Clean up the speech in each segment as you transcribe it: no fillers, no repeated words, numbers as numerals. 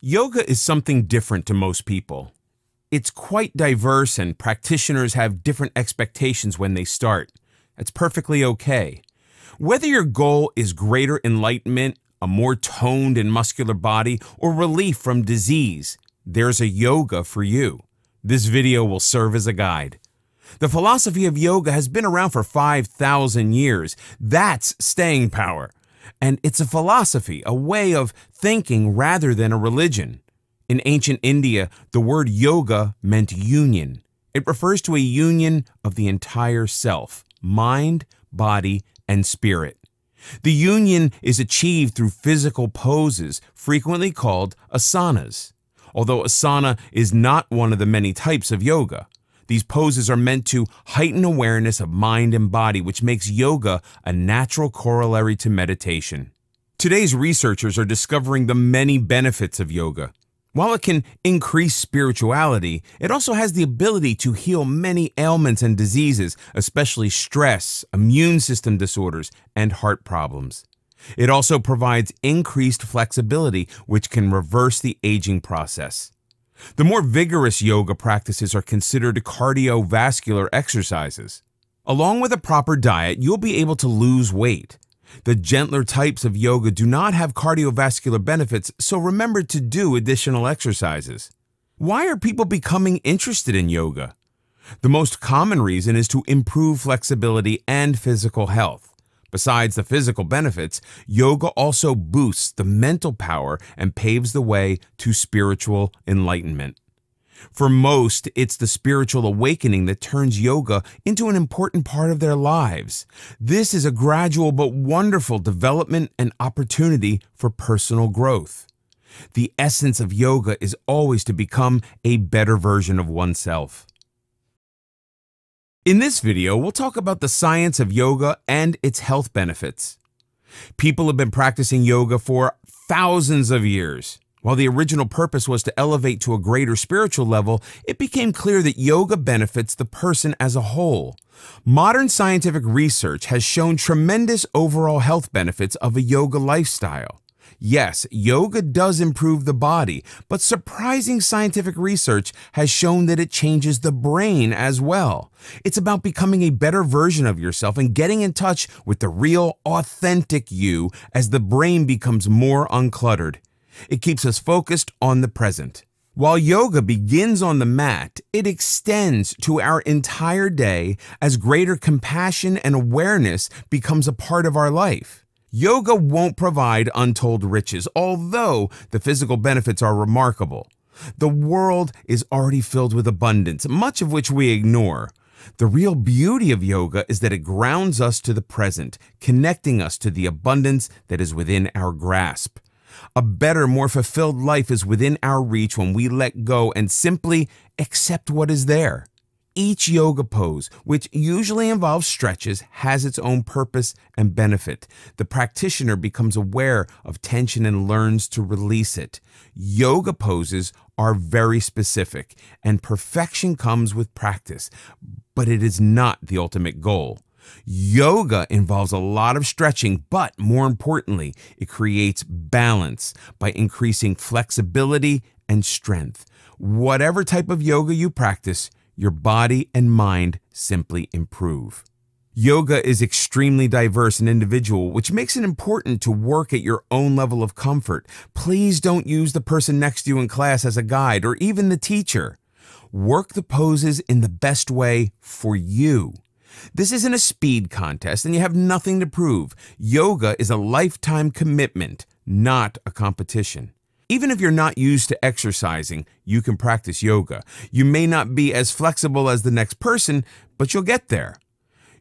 Yoga is something different to most people. It's quite diverse and practitioners have different expectations when they start. That's perfectly okay. Whether your goal is greater enlightenment, a more toned and muscular body, or relief from disease, there's a yoga for you. This video will serve as a guide. The philosophy of yoga has been around for 5,000 years. That's staying power. And it's a philosophy, a way of thinking rather than a religion. In ancient India, the word yoga meant union. It refers to a union of the entire self, mind, body, and spirit. The union is achieved through physical poses, frequently called asanas. Although asana is not one of the many types of yoga. These poses are meant to heighten awareness of mind and body, which makes yoga a natural corollary to meditation. Today's researchers are discovering the many benefits of yoga. While it can increase spirituality, it also has the ability to heal many ailments and diseases, especially stress, immune system disorders, and heart problems. It also provides increased flexibility, which can reverse the aging process. The more vigorous yoga practices are considered cardiovascular exercises. Along with a proper diet, you'll be able to lose weight. The gentler types of yoga do not have cardiovascular benefits, so remember to do additional exercises. Why are people becoming interested in yoga? The most common reason is to improve flexibility and physical health. Besides the physical benefits, yoga also boosts the mental power and paves the way to spiritual enlightenment. For most, it's the spiritual awakening that turns yoga into an important part of their lives. This is a gradual but wonderful development and opportunity for personal growth. The essence of yoga is always to become a better version of oneself. In this video, we'll talk about the science of yoga and its health benefits. People have been practicing yoga for thousands of years. While the original purpose was to elevate to a greater spiritual level, it became clear that yoga benefits the person as a whole. Modern scientific research has shown tremendous overall health benefits of a yoga lifestyle. Yes, yoga does improve the body, but surprising scientific research has shown that it changes the brain as well. It's about becoming a better version of yourself and getting in touch with the real, authentic you as the brain becomes more uncluttered. It keeps us focused on the present. While yoga begins on the mat, it extends to our entire day as greater compassion and awareness becomes a part of our life. Yoga won't provide untold riches, although the physical benefits are remarkable. The world is already filled with abundance, much of which we ignore. The real beauty of yoga is that it grounds us to the present, connecting us to the abundance that is within our grasp. A better, more fulfilled life is within our reach when we let go and simply accept what is there. Each yoga pose, which usually involves stretches, has its own purpose and benefit. The practitioner becomes aware of tension and learns to release it. Yoga poses are very specific, and perfection comes with practice, but it is not the ultimate goal. Yoga involves a lot of stretching, but more importantly, it creates balance by increasing flexibility and strength. Whatever type of yoga you practice, your body and mind simply improve. Yoga is extremely diverse and individual, which makes it important to work at your own level of comfort. Please don't use the person next to you in class as a guide or even the teacher. Work the poses in the best way for you. This isn't a speed contest and you have nothing to prove. Yoga is a lifetime commitment, not a competition. Even if you're not used to exercising, you can practice yoga. You may not be as flexible as the next person, but you'll get there.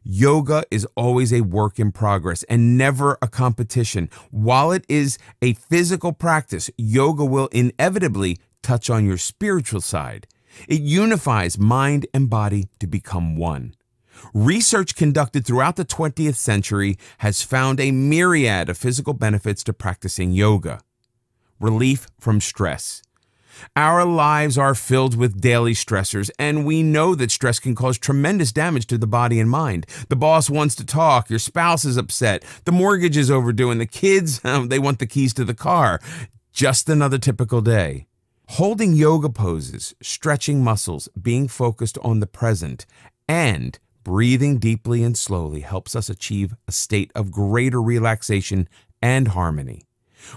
Yoga is always a work in progress and never a competition. While it is a physical practice, yoga will inevitably touch on your spiritual side. It unifies mind and body to become one. Research conducted throughout the 20th century has found a myriad of physical benefits to practicing yoga. Relief from stress. Our lives are filled with daily stressors, and we know that stress can cause tremendous damage to the body and mind. The boss wants to talk, your spouse is upset, the mortgage is overdue, and the kids, they want the keys to the car. Just another typical day. Holding yoga poses, stretching muscles, being focused on the present, and breathing deeply and slowly helps us achieve a state of greater relaxation and harmony.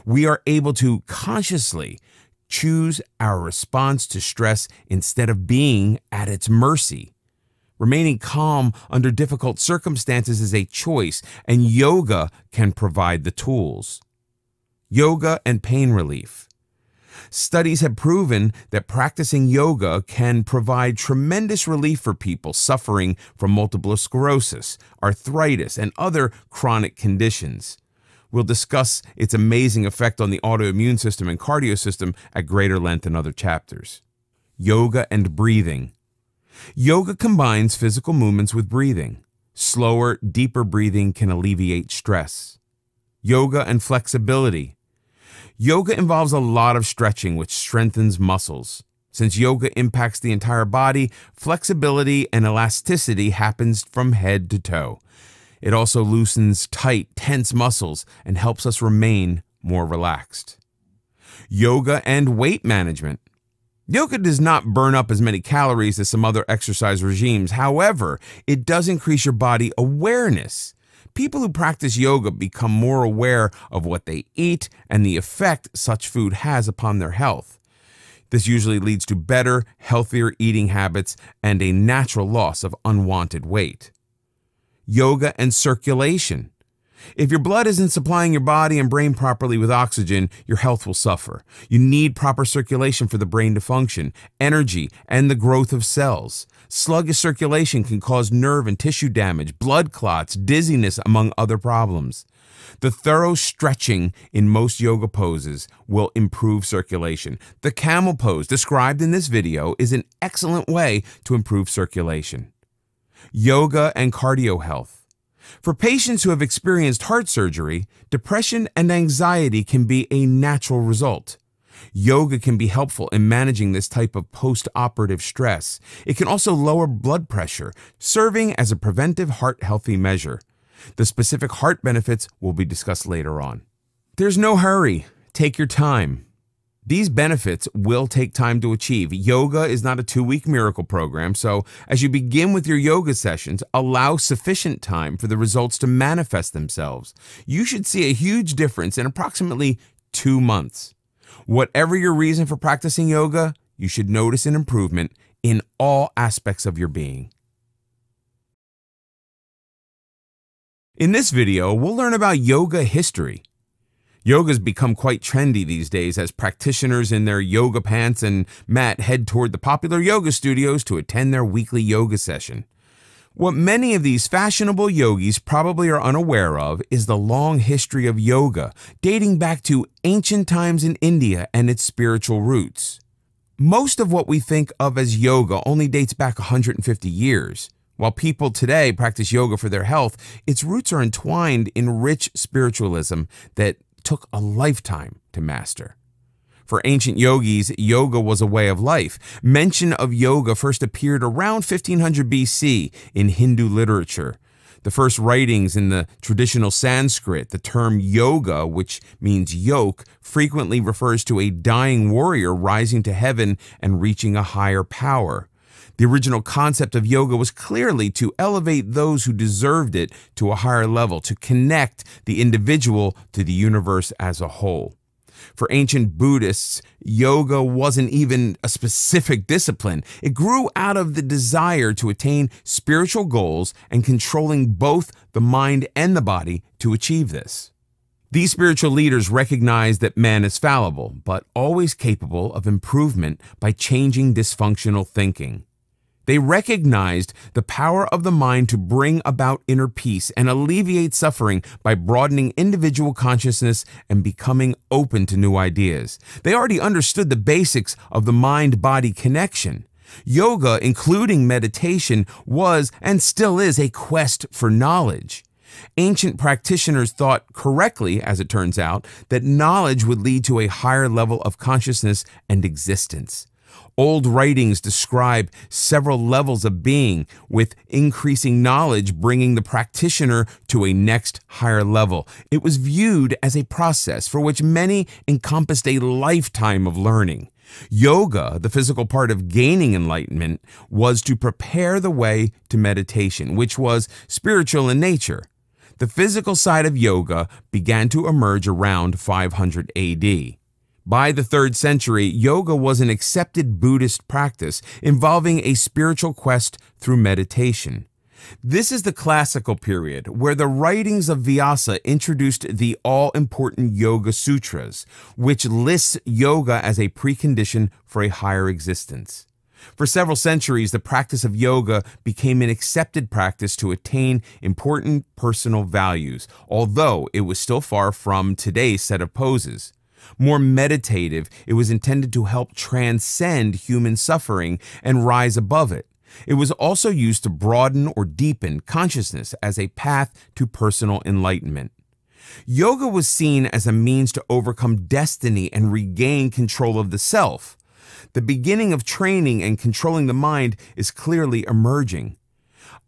We are able to consciously choose our response to stress instead of being at its mercy. Remaining calm under difficult circumstances is a choice, and yoga can provide the tools. Yoga and pain relief. Studies have proven that practicing yoga can provide tremendous relief for people suffering from multiple sclerosis, arthritis, and other chronic conditions. We'll discuss its amazing effect on the autoimmune system and cardio system at greater length in other chapters. Yoga and breathing. Yoga combines physical movements with breathing. Slower, deeper breathing can alleviate stress. Yoga and flexibility. Yoga involves a lot of stretching, which strengthens muscles. Since yoga impacts the entire body, flexibility and elasticity happens from head to toe. It also loosens tight, tense muscles and helps us remain more relaxed. Yoga and weight management. Yoga does not burn up as many calories as some other exercise regimes. However, it does increase your body awareness. People who practice yoga become more aware of what they eat and the effect such food has upon their health. This usually leads to better, healthier eating habits and a natural loss of unwanted weight. Yoga and circulation. If your blood isn't supplying your body and brain properly with oxygen, your health will suffer. You need proper circulation for the brain to function, energy, and the growth of cells. Sluggish circulation can cause nerve and tissue damage, blood clots, dizziness, among other problems. The thorough stretching in most yoga poses will improve circulation. The camel pose described in this video is an excellent way to improve circulation. Yoga and cardio health. For patients who have experienced heart surgery, depression and anxiety can be a natural result. Yoga can be helpful in managing this type of post-operative stress. It can also lower blood pressure, serving as a preventive heart-healthy measure. The specific heart benefits will be discussed later on. There's no hurry. Take your time. These benefits will take time to achieve. Yoga is not a 2-week miracle program, so as you begin with your yoga sessions, allow sufficient time for the results to manifest themselves. You should see a huge difference in approximately 2 months. Whatever your reason for practicing yoga, you should notice an improvement in all aspects of your being. In this video, we'll learn about yoga history. Yoga has become quite trendy these days as practitioners in their yoga pants and mat head toward the popular yoga studios to attend their weekly yoga session. What many of these fashionable yogis probably are unaware of is the long history of yoga, dating back to ancient times in India and its spiritual roots. Most of what we think of as yoga only dates back 150 years. While people today practice yoga for their health, its roots are entwined in rich spiritualism that took a lifetime to master. For ancient yogis, yoga was a way of life. Mention of yoga first appeared around 1500 BC in Hindu literature. The first writings in the traditional Sanskrit, the term yoga, which means yoke, frequently refers to a dying warrior rising to heaven and reaching a higher power. The original concept of yoga was clearly to elevate those who deserved it to a higher level, to connect the individual to the universe as a whole. For ancient Buddhists, yoga wasn't even a specific discipline. It grew out of the desire to attain spiritual goals and controlling both the mind and the body to achieve this. These spiritual leaders recognized that man is fallible, but always capable of improvement by changing dysfunctional thinking. They recognized the power of the mind to bring about inner peace and alleviate suffering by broadening individual consciousness and becoming open to new ideas. They already understood the basics of the mind-body connection. Yoga, including meditation, was and still is a quest for knowledge. Ancient practitioners thought correctly, as it turns out, that knowledge would lead to a higher level of consciousness and existence. Old writings describe several levels of being, with increasing knowledge bringing the practitioner to a next higher level. It was viewed as a process for which many encompassed a lifetime of learning. Yoga, the physical part of gaining enlightenment, was to prepare the way to meditation, which was spiritual in nature. The physical side of yoga began to emerge around 500 AD. By the 3rd century, yoga was an accepted Buddhist practice involving a spiritual quest through meditation. This is the classical period where the writings of Vyasa introduced the all-important Yoga Sutras, which lists yoga as a precondition for a higher existence. For several centuries, the practice of yoga became an accepted practice to attain important personal values, although it was still far from today's set of poses. More meditative, it was intended to help transcend human suffering and rise above it. It was also used to broaden or deepen consciousness as a path to personal enlightenment. Yoga was seen as a means to overcome destiny and regain control of the self. The beginning of training and controlling the mind is clearly emerging.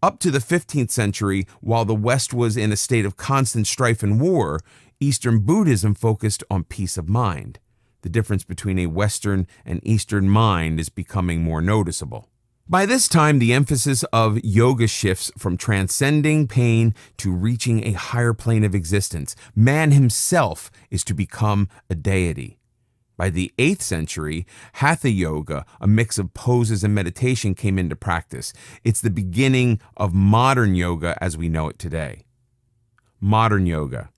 Up to the 15th century, while the West was in a state of constant strife and war, Eastern Buddhism focused on peace of mind. The difference between a Western and Eastern mind is becoming more noticeable. By this time, the emphasis of yoga shifts from transcending pain to reaching a higher plane of existence. Man himself is to become a deity. By the 8th century, Hatha Yoga, a mix of poses and meditation, came into practice. It's the beginning of modern yoga as we know it today. Modern yoga.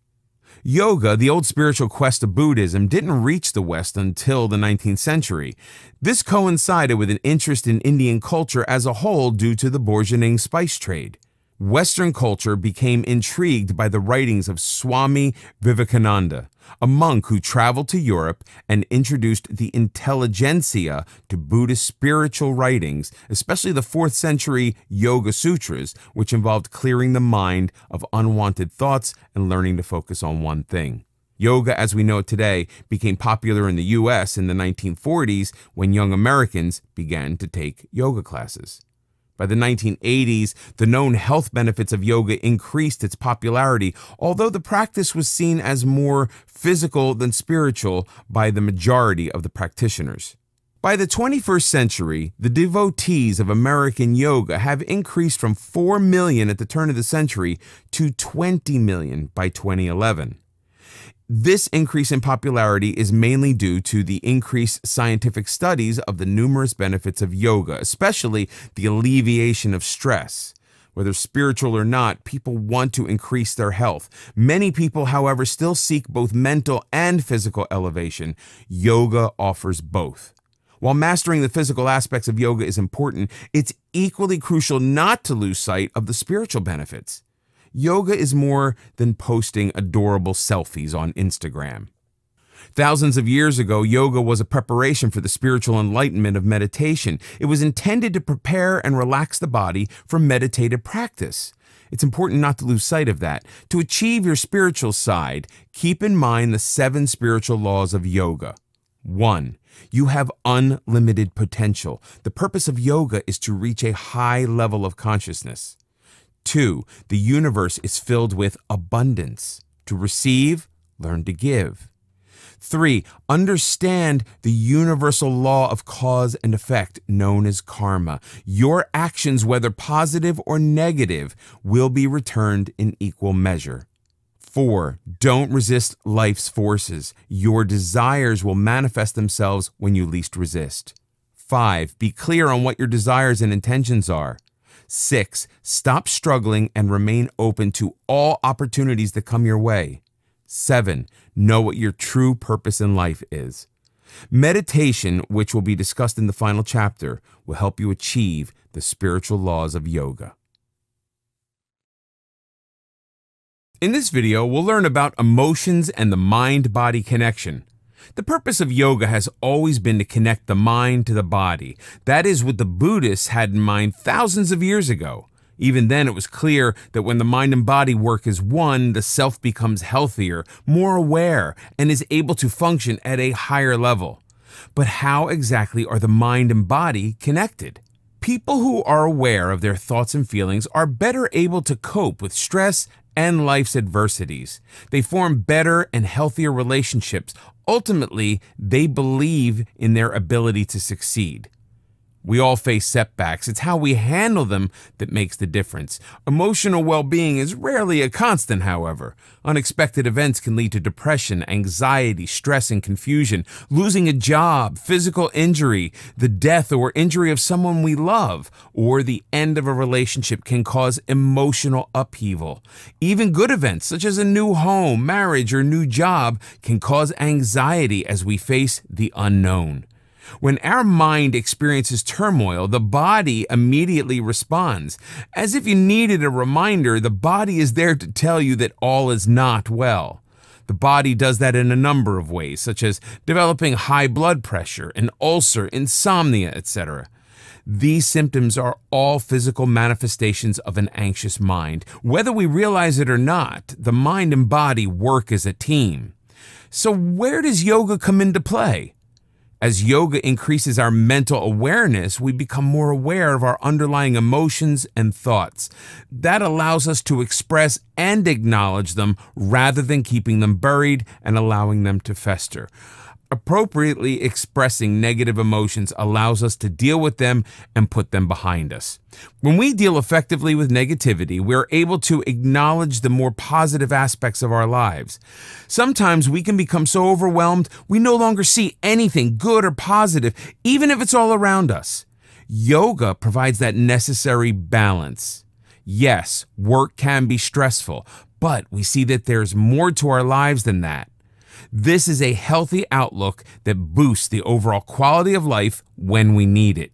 Yoga, the old spiritual quest of Buddhism, didn't reach the West until the 19th century. This coincided with an interest in Indian culture as a whole due to the burgeoning spice trade. Western culture became intrigued by the writings of Swami Vivekananda, a monk who traveled to Europe and introduced the intelligentsia to Buddhist spiritual writings, especially the 4th century Yoga Sutras, which involved clearing the mind of unwanted thoughts and learning to focus on one thing. Yoga, as we know it today, became popular in the U.S. in the 1940s when young Americans began to take yoga classes. By the 1980s, the known health benefits of yoga increased its popularity, although the practice was seen as more physical than spiritual by the majority of the practitioners. By the 21st century, the devotees of American yoga have increased from 4 million at the turn of the century to 20 million by 2011. This increase in popularity is mainly due to the increased scientific studies of the numerous benefits of yoga, especially the alleviation of stress. Whether spiritual or not, people want to increase their health. Many people, however, still seek both mental and physical elevation. Yoga offers both. While mastering the physical aspects of yoga is important, it's equally crucial not to lose sight of the spiritual benefits. Yoga is more than posting adorable selfies on Instagram. Thousands of years ago, yoga was a preparation for the spiritual enlightenment of meditation. It was intended to prepare and relax the body for meditative practice. It's important not to lose sight of that. To achieve your spiritual side, keep in mind the 7 spiritual laws of yoga. 1. You have unlimited potential. The purpose of yoga is to reach a high level of consciousness. 2. The universe is filled with abundance. To receive, learn to give. 3. Understand the universal law of cause and effect known as karma. Your actions, whether positive or negative, will be returned in equal measure. 4. Don't resist life's forces. Your desires will manifest themselves when you least resist. 5. Be clear on what your desires and intentions are. 6. Stop struggling and remain open to all opportunities that come your way. 7. Know what your true purpose in life is. Meditation, which will be discussed in the final chapter, will help you achieve the spiritual laws of yoga. In this video, we'll learn about emotions and the mind-body connection. The purpose of yoga has always been to connect the mind to the body. That is what the Buddhists had in mind thousands of years ago. Even then, it was clear that when the mind and body work as one, the self becomes healthier, more aware, and is able to function at a higher level. But how exactly are the mind and body connected? People who are aware of their thoughts and feelings are better able to cope with stress and life's adversities. They form better and healthier relationships. Ultimately, they believe in their ability to succeed. We all face setbacks. It's how we handle them that makes the difference. Emotional well-being is rarely a constant, however. Unexpected events can lead to depression, anxiety, stress, and confusion. Losing a job, physical injury, the death or injury of someone we love, or the end of a relationship can cause emotional upheaval. Even good events, such as a new home, marriage, or new job, can cause anxiety as we face the unknown. When our mind experiences turmoil, the body immediately responds. As if you needed a reminder, the body is there to tell you that all is not well. The body does that in a number of ways, such as developing high blood pressure, an ulcer, insomnia, etc. These symptoms are all physical manifestations of an anxious mind. Whether we realize it or not, the mind and body work as a team. So where does yoga come into play? As yoga increases our mental awareness, we become more aware of our underlying emotions and thoughts. That allows us to express and acknowledge them rather than keeping them buried and allowing them to fester. Appropriately expressing negative emotions allows us to deal with them and put them behind us. When we deal effectively with negativity, we're able to acknowledge the more positive aspects of our lives. Sometimes we can become so overwhelmed we no longer see anything good or positive, even if it's all around us. Yoga provides that necessary balance. Yes, work can be stressful, but we see that there's more to our lives than that. This is a healthy outlook that boosts the overall quality of life when we need it.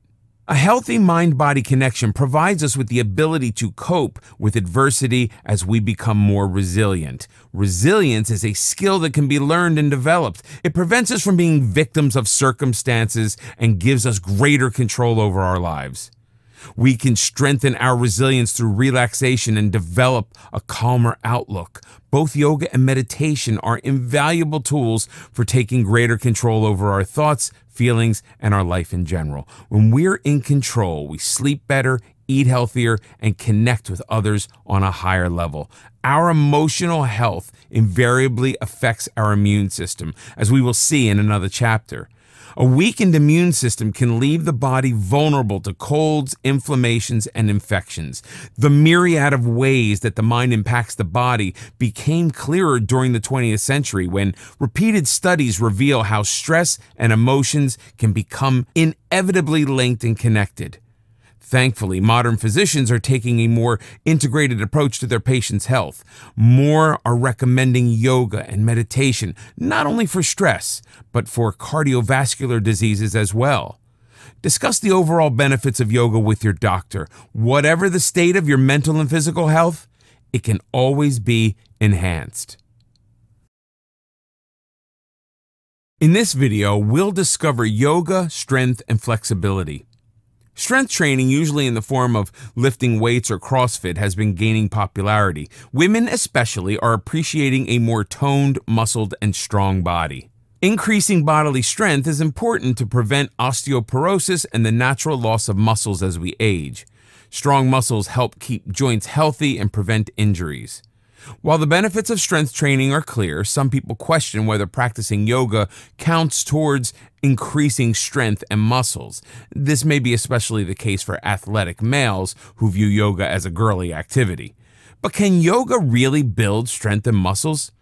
A healthy mind-body connection provides us with the ability to cope with adversity as we become more resilient. Resilience is a skill that can be learned and developed. It prevents us from being victims of circumstances and gives us greater control over our lives. We can strengthen our resilience through relaxation and develop a calmer outlook. Both yoga and meditation are invaluable tools for taking greater control over our thoughts, feelings, and our life in general. When we're in control, we sleep better, eat healthier, and connect with others on a higher level. Our emotional health invariably affects our immune system, as we will see in another chapter. A weakened immune system can leave the body vulnerable to colds, inflammations, and infections. The myriad of ways that the mind impacts the body became clearer during the 20th century when repeated studies reveal how stress and emotions can become inevitably linked and connected. Thankfully, modern physicians are taking a more integrated approach to their patients' health. More are recommending yoga and meditation, not only for stress, but for cardiovascular diseases as well. Discuss the overall benefits of yoga with your doctor. Whatever the state of your mental and physical health, it can always be enhanced. In this video, we'll discover yoga, strength, and flexibility. Strength training, usually in the form of lifting weights or CrossFit, has been gaining popularity. Women especially are appreciating a more toned, muscled, and strong body. Increasing bodily strength is important to prevent osteoporosis and the natural loss of muscles as we age. Strong muscles help keep joints healthy and prevent injuries. While the benefits of strength training are clear, some people question whether practicing yoga counts towards increasing strength and muscles. This may be especially the case for athletic males who view yoga as a girly activity. But can yoga really build strength and muscles?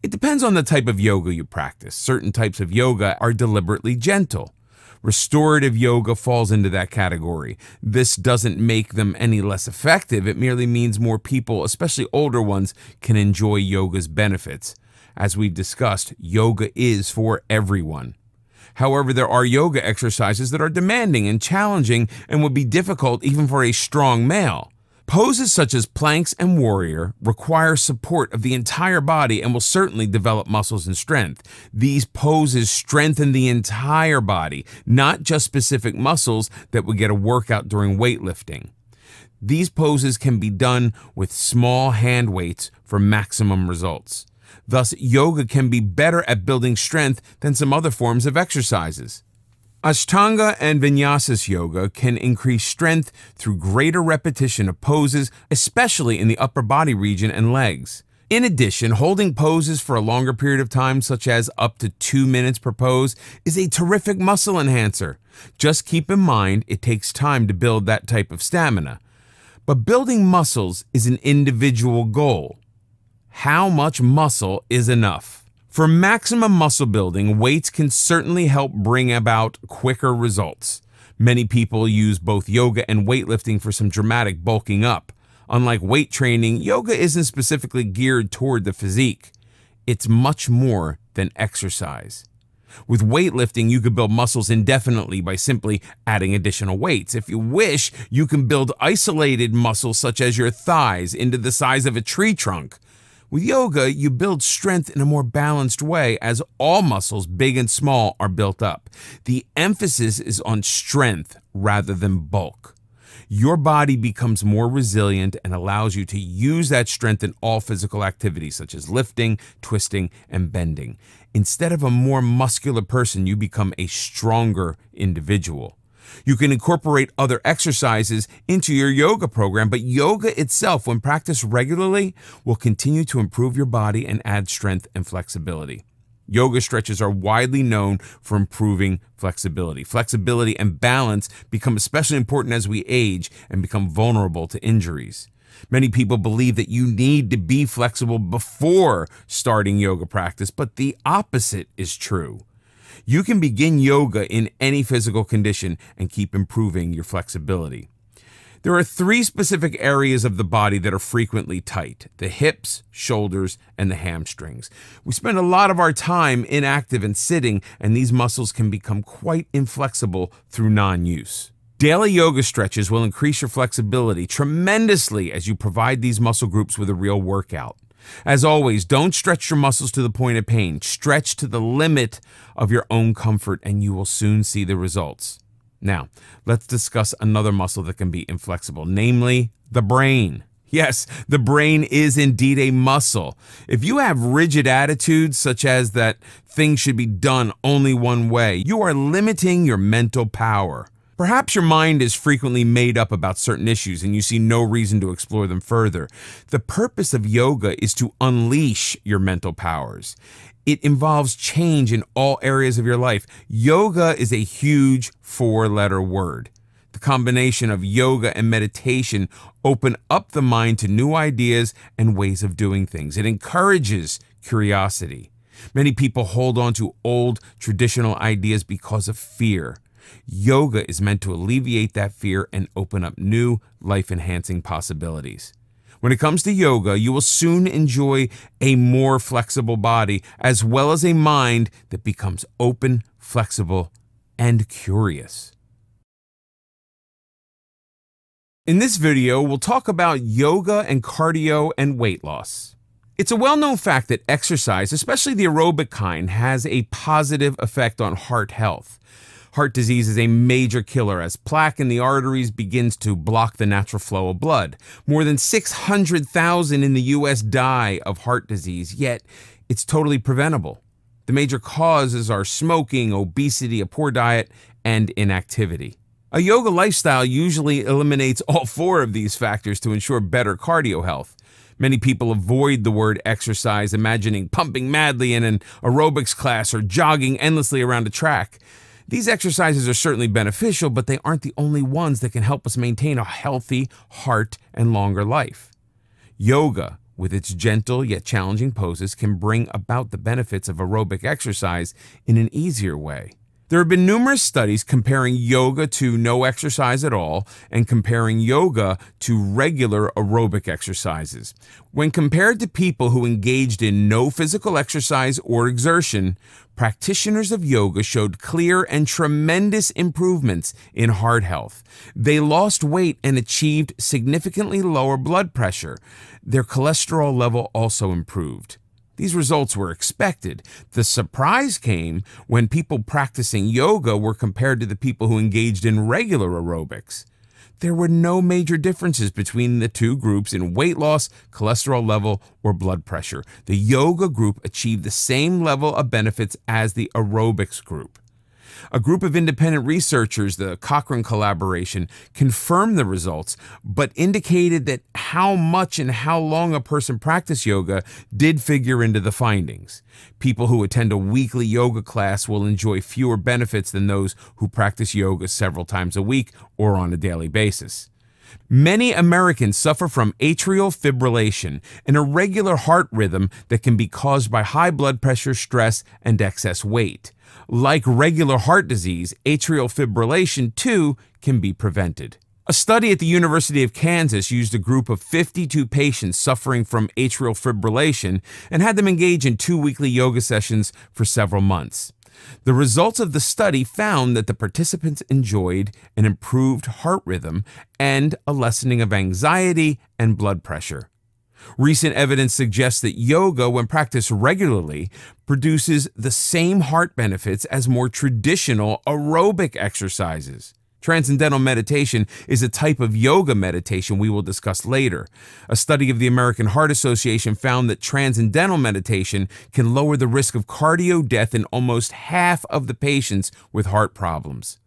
It depends on the type of yoga you practice. Certain types of yoga are deliberately gentle. Restorative yoga falls into that category. This doesn't make them any less effective. It merely means more people, especially older ones, can enjoy yoga's benefits. As we've discussed, yoga is for everyone. However, there are yoga exercises that are demanding and challenging and would be difficult even for a strong male. Poses such as planks and warrior require support of the entire body and will certainly develop muscles and strength. These poses strengthen the entire body, not just specific muscles that would get a workout during weightlifting. These poses can be done with small hand weights for maximum results. Thus, yoga can be better at building strength than some other forms of exercises. Ashtanga and Vinyasa yoga can increase strength through greater repetition of poses, especially in the upper body region and legs. In addition, holding poses for a longer period of time, such as up to 2 minutes per pose, is a terrific muscle enhancer. Just keep in mind it takes time to build that type of stamina. But building muscles is an individual goal. How much muscle is enough? For maximum muscle building, weights can certainly help bring about quicker results. Many people use both yoga and weightlifting for some dramatic bulking up. Unlike weight training, yoga isn't specifically geared toward the physique. It's much more than exercise. With weightlifting, you could build muscles indefinitely by simply adding additional weights. If you wish, you can build isolated muscles such as your thighs into the size of a tree trunk. With yoga, you build strength in a more balanced way as all muscles, big and small, are built up. The emphasis is on strength rather than bulk. Your body becomes more resilient and allows you to use that strength in all physical activities such as lifting, twisting, and bending. Instead of a more muscular person, you become a stronger individual. You can incorporate other exercises into your yoga program, but yoga itself, when practiced regularly, will continue to improve your body and add strength and flexibility. Yoga stretches are widely known for improving flexibility. Flexibility and balance become especially important as we age and become vulnerable to injuries. Many people believe that you need to be flexible before starting yoga practice, but the opposite is true. You can begin yoga in any physical condition and keep improving your flexibility. There are 3 specific areas of the body that are frequently tight: the hips, shoulders, and the hamstrings. We spend a lot of our time inactive and sitting, and these muscles can become quite inflexible through non-use. Daily yoga stretches will increase your flexibility tremendously as you provide these muscle groups with a real workout. As always, don't stretch your muscles to the point of pain. Stretch to the limit of your own comfort, and you will soon see the results. Now, let's discuss another muscle that can be inflexible, namely the brain. Yes, the brain is indeed a muscle. If you have rigid attitudes, such as that things should be done only one way, you are limiting your mental power. Perhaps your mind is frequently made up about certain issues and you see no reason to explore them further. The purpose of yoga is to unleash your mental powers. It involves change in all areas of your life. Yoga is a huge 4-letter word. The combination of yoga and meditation open up the mind to new ideas and ways of doing things. It encourages curiosity. Many people hold on to old traditional ideas because of fear. Yoga is meant to alleviate that fear and open up new life-enhancing possibilities. When it comes to yoga, you will soon enjoy a more flexible body, as well as a mind that becomes open, flexible, and curious. In this video, we'll talk about yoga and cardio and weight loss. It's a well-known fact that exercise, especially the aerobic kind, has a positive effect on heart health. Heart disease is a major killer as plaque in the arteries begins to block the natural flow of blood. More than 600,000 in the U.S. die of heart disease, yet it's totally preventable. The major causes are smoking, obesity, a poor diet, and inactivity. A yoga lifestyle usually eliminates all 4 of these factors to ensure better cardio health. Many people avoid the word exercise, imagining pumping madly in an aerobics class or jogging endlessly around a track. These exercises are certainly beneficial, but they aren't the only ones that can help us maintain a healthy heart and longer life. Yoga, with its gentle yet challenging poses, can bring about the benefits of aerobic exercise in an easier way. There have been numerous studies comparing yoga to no exercise at all and comparing yoga to regular aerobic exercises. When compared to people who engaged in no physical exercise or exertion, practitioners of yoga showed clear and tremendous improvements in heart health. They lost weight and achieved significantly lower blood pressure. Their cholesterol level also improved. These results were expected. The surprise came when people practicing yoga were compared to the people who engaged in regular aerobics. There were no major differences between the 2 groups in weight loss, cholesterol level, or blood pressure. The yoga group achieved the same level of benefits as the aerobics group. A group of independent researchers, the Cochrane collaboration, confirmed the results, but indicated that how much and how long a person practiced yoga did figure into the findings. People who attend a weekly yoga class will enjoy fewer benefits than those who practice yoga several times a week or on a daily basis. Many Americans suffer from atrial fibrillation, an irregular heart rhythm that can be caused by high blood pressure, stress, and excess weight. Like regular heart disease, atrial fibrillation, too, can be prevented. A study at the University of Kansas used a group of 52 patients suffering from atrial fibrillation and had them engage in 2 weekly yoga sessions for several months. The results of the study found that the participants enjoyed an improved heart rhythm and a lessening of anxiety and blood pressure. Recent evidence suggests that yoga, when practiced regularly, produces the same heart benefits as more traditional aerobic exercises. Transcendental meditation is a type of yoga meditation we will discuss later. A study of the American Heart Association found that transcendental meditation can lower the risk of cardio death in almost half of the patients with heart problems.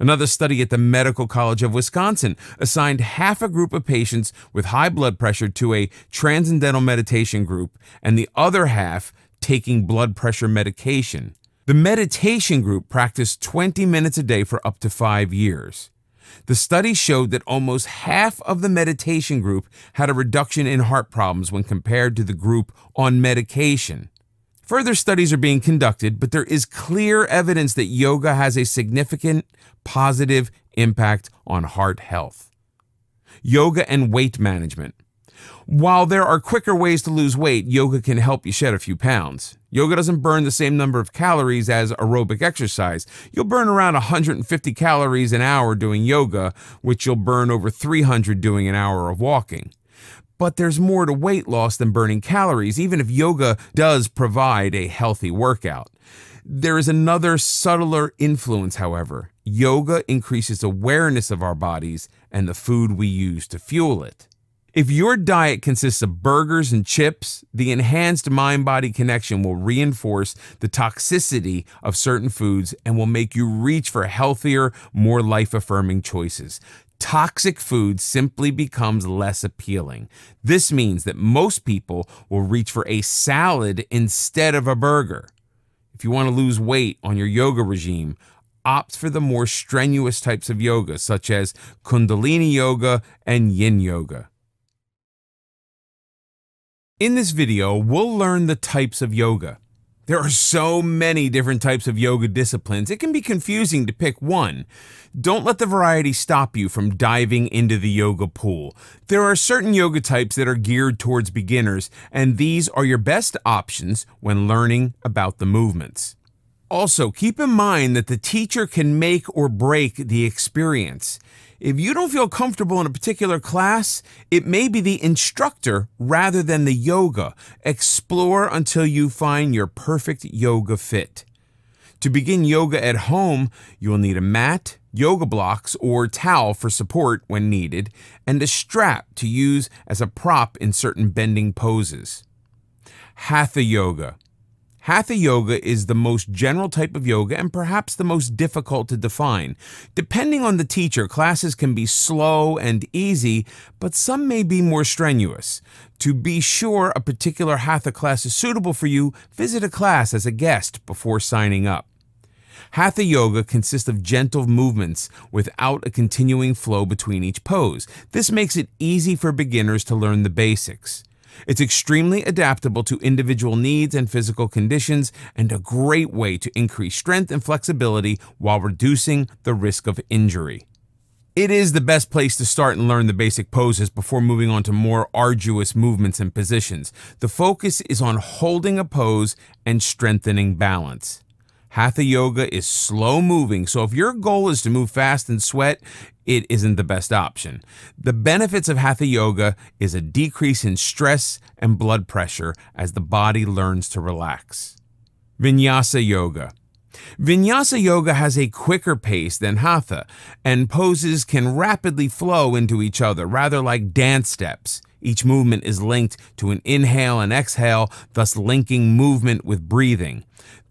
Another study at the Medical College of Wisconsin assigned half a group of patients with high blood pressure to a transcendental meditation group and the other half taking blood pressure medication. The meditation group practiced 20 minutes a day for up to 5 years. The study showed that almost half of the meditation group had a reduction in heart problems when compared to the group on medication. Further studies are being conducted, but there is clear evidence that yoga has a significant positive impact on heart health. Yoga and weight management. While there are quicker ways to lose weight, yoga can help you shed a few pounds. Yoga doesn't burn the same number of calories as aerobic exercise. You'll burn around 150 calories an hour doing yoga, which you'll burn over 300 doing an hour of walking. But there's more to weight loss than burning calories, even if yoga does provide a healthy workout. There is another subtler influence, however. Yoga increases awareness of our bodies and the food we use to fuel it. If your diet consists of burgers and chips, the enhanced mind-body connection will reinforce the toxicity of certain foods and will make you reach for healthier, more life-affirming choices. Toxic food simply becomes less appealing. This means that most people will reach for a salad instead of a burger. If you want to lose weight on your yoga regime, opt for the more strenuous types of yoga, such as Kundalini yoga and Yin yoga. In this video, we'll learn the types of yoga. There are so many different types of yoga disciplines, it can be confusing to pick one. Don't let the variety stop you from diving into the yoga pool. There are certain yoga types that are geared towards beginners, and these are your best options when learning about the movements. Also, keep in mind that the teacher can make or break the experience. If you don't feel comfortable in a particular class, it may be the instructor rather than the yoga. Explore until you find your perfect yoga fit. To begin yoga at home, you will need a mat, yoga blocks, or towel for support when needed, and a strap to use as a prop in certain bending poses. Hatha yoga. Hatha yoga is the most general type of yoga and perhaps the most difficult to define. Depending on the teacher, classes can be slow and easy, but some may be more strenuous. To be sure a particular Hatha class is suitable for you, visit a class as a guest before signing up. Hatha yoga consists of gentle movements without a continuing flow between each pose. This makes it easy for beginners to learn the basics. It's extremely adaptable to individual needs and physical conditions, and a great way to increase strength and flexibility while reducing the risk of injury. It is the best place to start and learn the basic poses before moving on to more arduous movements and positions. The focus is on holding a pose and strengthening balance. Hatha yoga is slow moving, so if your goal is to move fast and sweat, it isn't the best option. The benefits of Hatha yoga is a decrease in stress and blood pressure as the body learns to relax. Vinyasa yoga. Vinyasa yoga has a quicker pace than Hatha, and poses can rapidly flow into each other, rather like dance steps. Each movement is linked to an inhale and exhale, thus linking movement with breathing.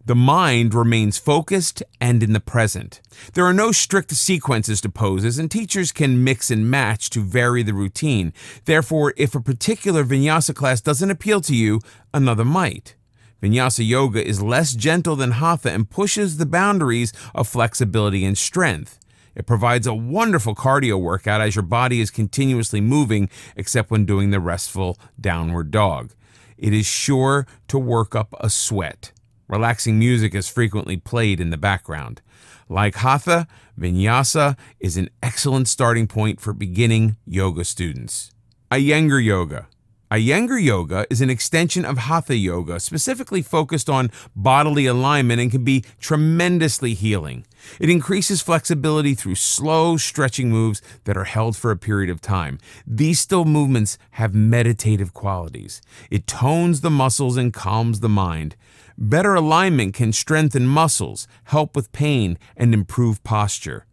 The mind remains focused and in the present. There are no strict sequences to poses, and teachers can mix and match to vary the routine. Therefore, if a particular vinyasa class doesn't appeal to you, another might. Vinyasa yoga is less gentle than hatha and pushes the boundaries of flexibility and strength. It provides a wonderful cardio workout as your body is continuously moving, except when doing the restful downward dog. It is sure to work up a sweat. Relaxing music is frequently played in the background. Like hatha, vinyasa is an excellent starting point for beginning yoga students. Iyengar yoga. Iyengar yoga is an extension of hatha yoga, specifically focused on bodily alignment, and can be tremendously healing. It increases flexibility through slow stretching moves that are held for a period of time. These still movements have meditative qualities. It tones the muscles and calms the mind. Better alignment can strengthen muscles, help with pain, and improve posture.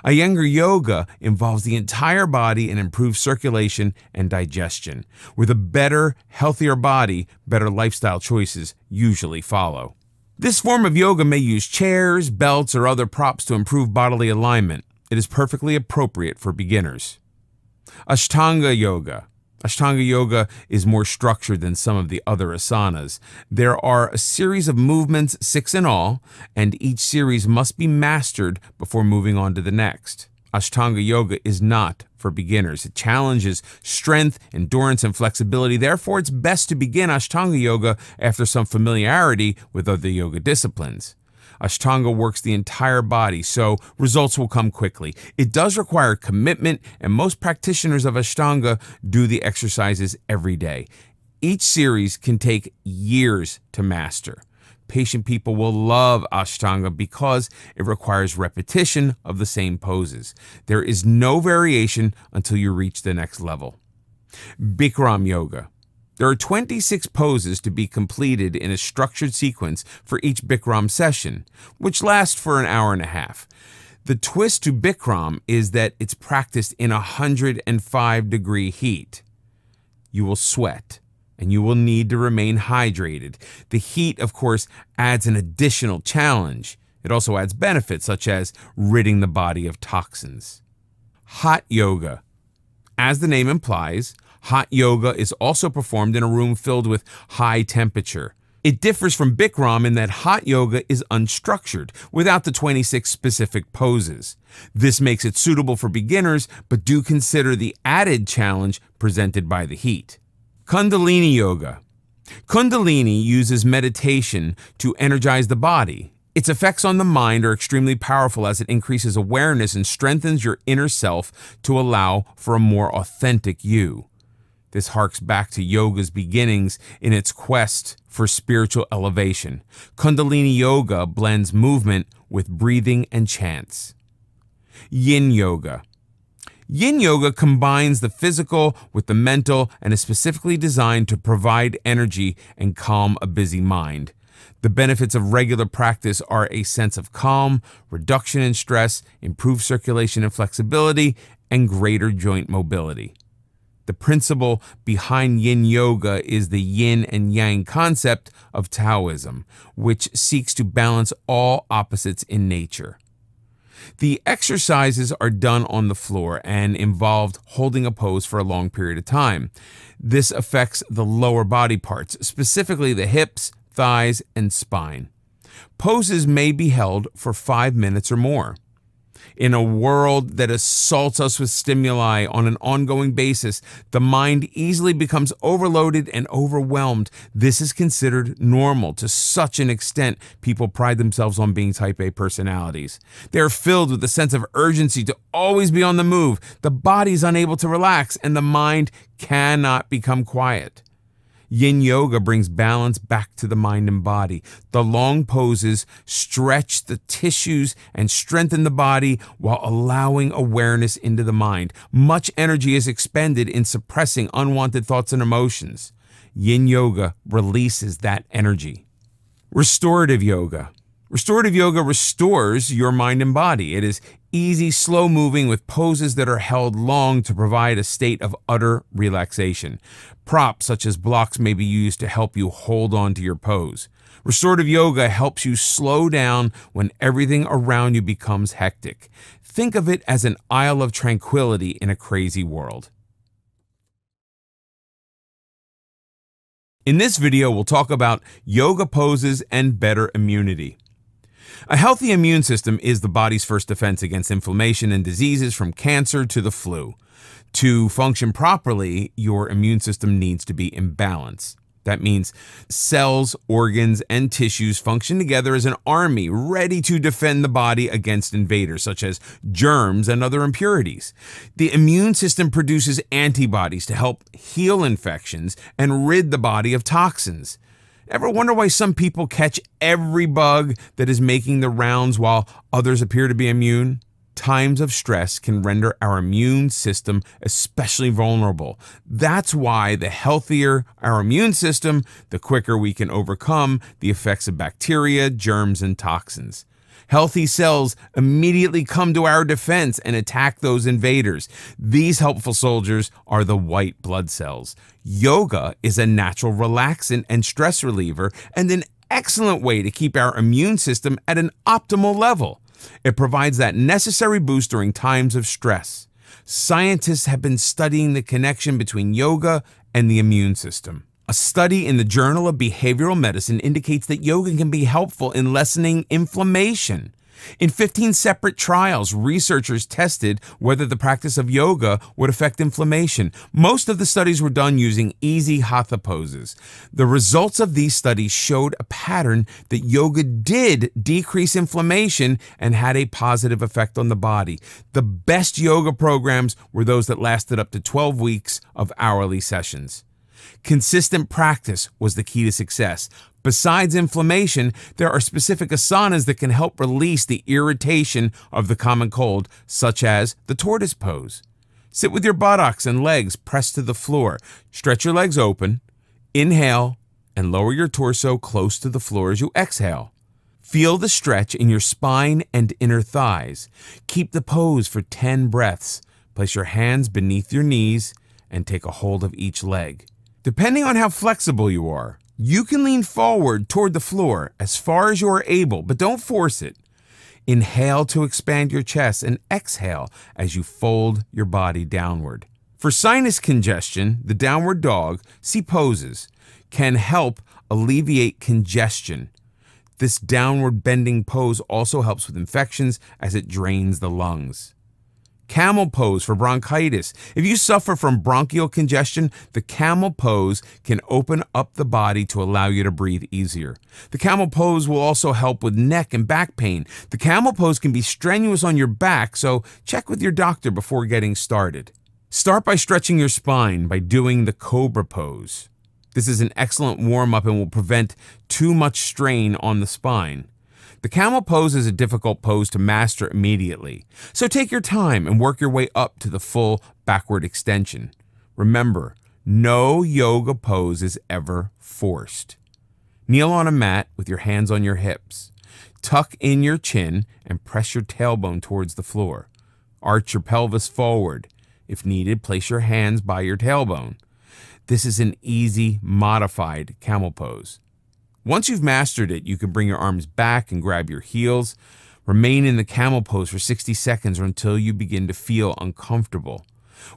Iyengar yoga involves the entire body and improves circulation and digestion. With a better, healthier body, better lifestyle choices usually follow. This form of yoga may use chairs, belts, or other props to improve bodily alignment. It is perfectly appropriate for beginners. Ashtanga yoga. Ashtanga yoga is more structured than some of the other asanas. There are a series of movements, 6 in all, and each series must be mastered before moving on to the next. Ashtanga yoga is not for beginners. It challenges strength, endurance, and flexibility. Therefore, it's best to begin Ashtanga yoga after some familiarity with other yoga disciplines. Ashtanga works the entire body, so results will come quickly. It does require commitment, and most practitioners of Ashtanga do the exercises every day. Each series can take years to master. Patient people will love Ashtanga because it requires repetition of the same poses. There is no variation until you reach the next level. Bikram yoga. There are 26 poses to be completed in a structured sequence for each Bikram session, which lasts for an hour and a half. The twist to Bikram is that it's practiced in 105-degree heat. You will sweat, and you will need to remain hydrated. The heat, of course, adds an additional challenge. It also adds benefits, such as ridding the body of toxins. Hot yoga. As the name implies, hot yoga is also performed in a room filled with high temperature. It differs from Bikram in that hot yoga is unstructured, without the 26 specific poses. This makes it suitable for beginners, but do consider the added challenge presented by the heat. Kundalini yoga. Kundalini uses meditation to energize the body. Its effects on the mind are extremely powerful as it increases awareness and strengthens your inner self to allow for a more authentic you. This harks back to yoga's beginnings in its quest for spiritual elevation. Kundalini yoga blends movement with breathing and chants. Yin yoga. Yin yoga combines the physical with the mental and is specifically designed to provide energy and calm a busy mind. The benefits of regular practice are a sense of calm, reduction in stress, improved circulation and flexibility, and greater joint mobility. The principle behind yin yoga is the yin and yang concept of Taoism, which seeks to balance all opposites in nature. The exercises are done on the floor and involved holding a pose for a long period of time. This affects the lower body parts, specifically the hips, thighs, and spine. Poses may be held for 5 minutes or more. In a world that assaults us with stimuli on an ongoing basis, the mind easily becomes overloaded and overwhelmed. This is considered normal. To such an extent, people pride themselves on being type A personalities. They are filled with a sense of urgency to always be on the move. The body is unable to relax, and the mind cannot become quiet. Yin yoga brings balance back to the mind and body. The long poses stretch the tissues and strengthen the body while allowing awareness into the mind. Much energy is expended in suppressing unwanted thoughts and emotions. Yin yoga releases that energy. Restorative yoga. Restorative yoga restores your mind and body. It is easy, slow moving with poses that are held long to provide a state of utter relaxation. Props such as blocks may be used to help you hold on to your pose. Restorative yoga helps you slow down when everything around you becomes hectic. Think of it as an isle of tranquility in a crazy world. In this video, we'll talk about yoga poses and better immunity. A healthy immune system is the body's first defense against inflammation and diseases from cancer to the flu. To function properly, your immune system needs to be in balance. That means cells, organs, and tissues function together as an army ready to defend the body against invaders such as germs and other impurities. The immune system produces antibodies to help heal infections and rid the body of toxins. Ever wonder why some people catch every bug that is making the rounds while others appear to be immune? Times of stress can render our immune system especially vulnerable. That's why the healthier our immune system, the quicker we can overcome the effects of bacteria, germs, and toxins. Healthy cells immediately come to our defense and attack those invaders. These helpful soldiers are the white blood cells. Yoga is a natural relaxant and stress reliever and an excellent way to keep our immune system at an optimal level. It provides that necessary boost during times of stress. Scientists have been studying the connection between yoga and the immune system. A study in the Journal of Behavioral Medicine indicates that yoga can be helpful in lessening inflammation. In 15 separate trials, researchers tested whether the practice of yoga would affect inflammation. Most of the studies were done using easy hatha poses. The results of these studies showed a pattern that yoga did decrease inflammation and had a positive effect on the body. The best yoga programs were those that lasted up to 12 weeks of hourly sessions. Consistent practice was the key to success. Besides inflammation, there are specific asanas that can help release the irritation of the common cold, such as the tortoise pose. Sit with your buttocks and legs pressed to the floor. Stretch your legs open, inhale, and lower your torso close to the floor as you exhale. Feel the stretch in your spine and inner thighs. Keep the pose for 10 breaths. Place your hands beneath your knees and take a hold of each leg. Depending on how flexible you are, you can lean forward toward the floor as far as you are able, but don't force it. Inhale to expand your chest and exhale as you fold your body downward. For sinus congestion, the downward dog, see poses, can help alleviate congestion. This downward bending pose also helps with infections as it drains the lungs. Camel pose for bronchitis. If you suffer from bronchial congestion, the camel pose can open up the body to allow you to breathe easier. The camel pose will also help with neck and back pain. The camel pose can be strenuous on your back, so check with your doctor before getting started. Start by stretching your spine by doing the cobra pose. This is an excellent warm-up and will prevent too much strain on the spine. The camel pose is a difficult pose to master immediately, so take your time and work your way up to the full backward extension. Remember, no yoga pose is ever forced. Kneel on a mat with your hands on your hips. Tuck in your chin and press your tailbone towards the floor. Arch your pelvis forward. If needed, place your hands by your tailbone. This is an easy, modified camel pose. Once you've mastered it, you can bring your arms back and grab your heels. Remain in the camel pose for 60 seconds or until you begin to feel uncomfortable.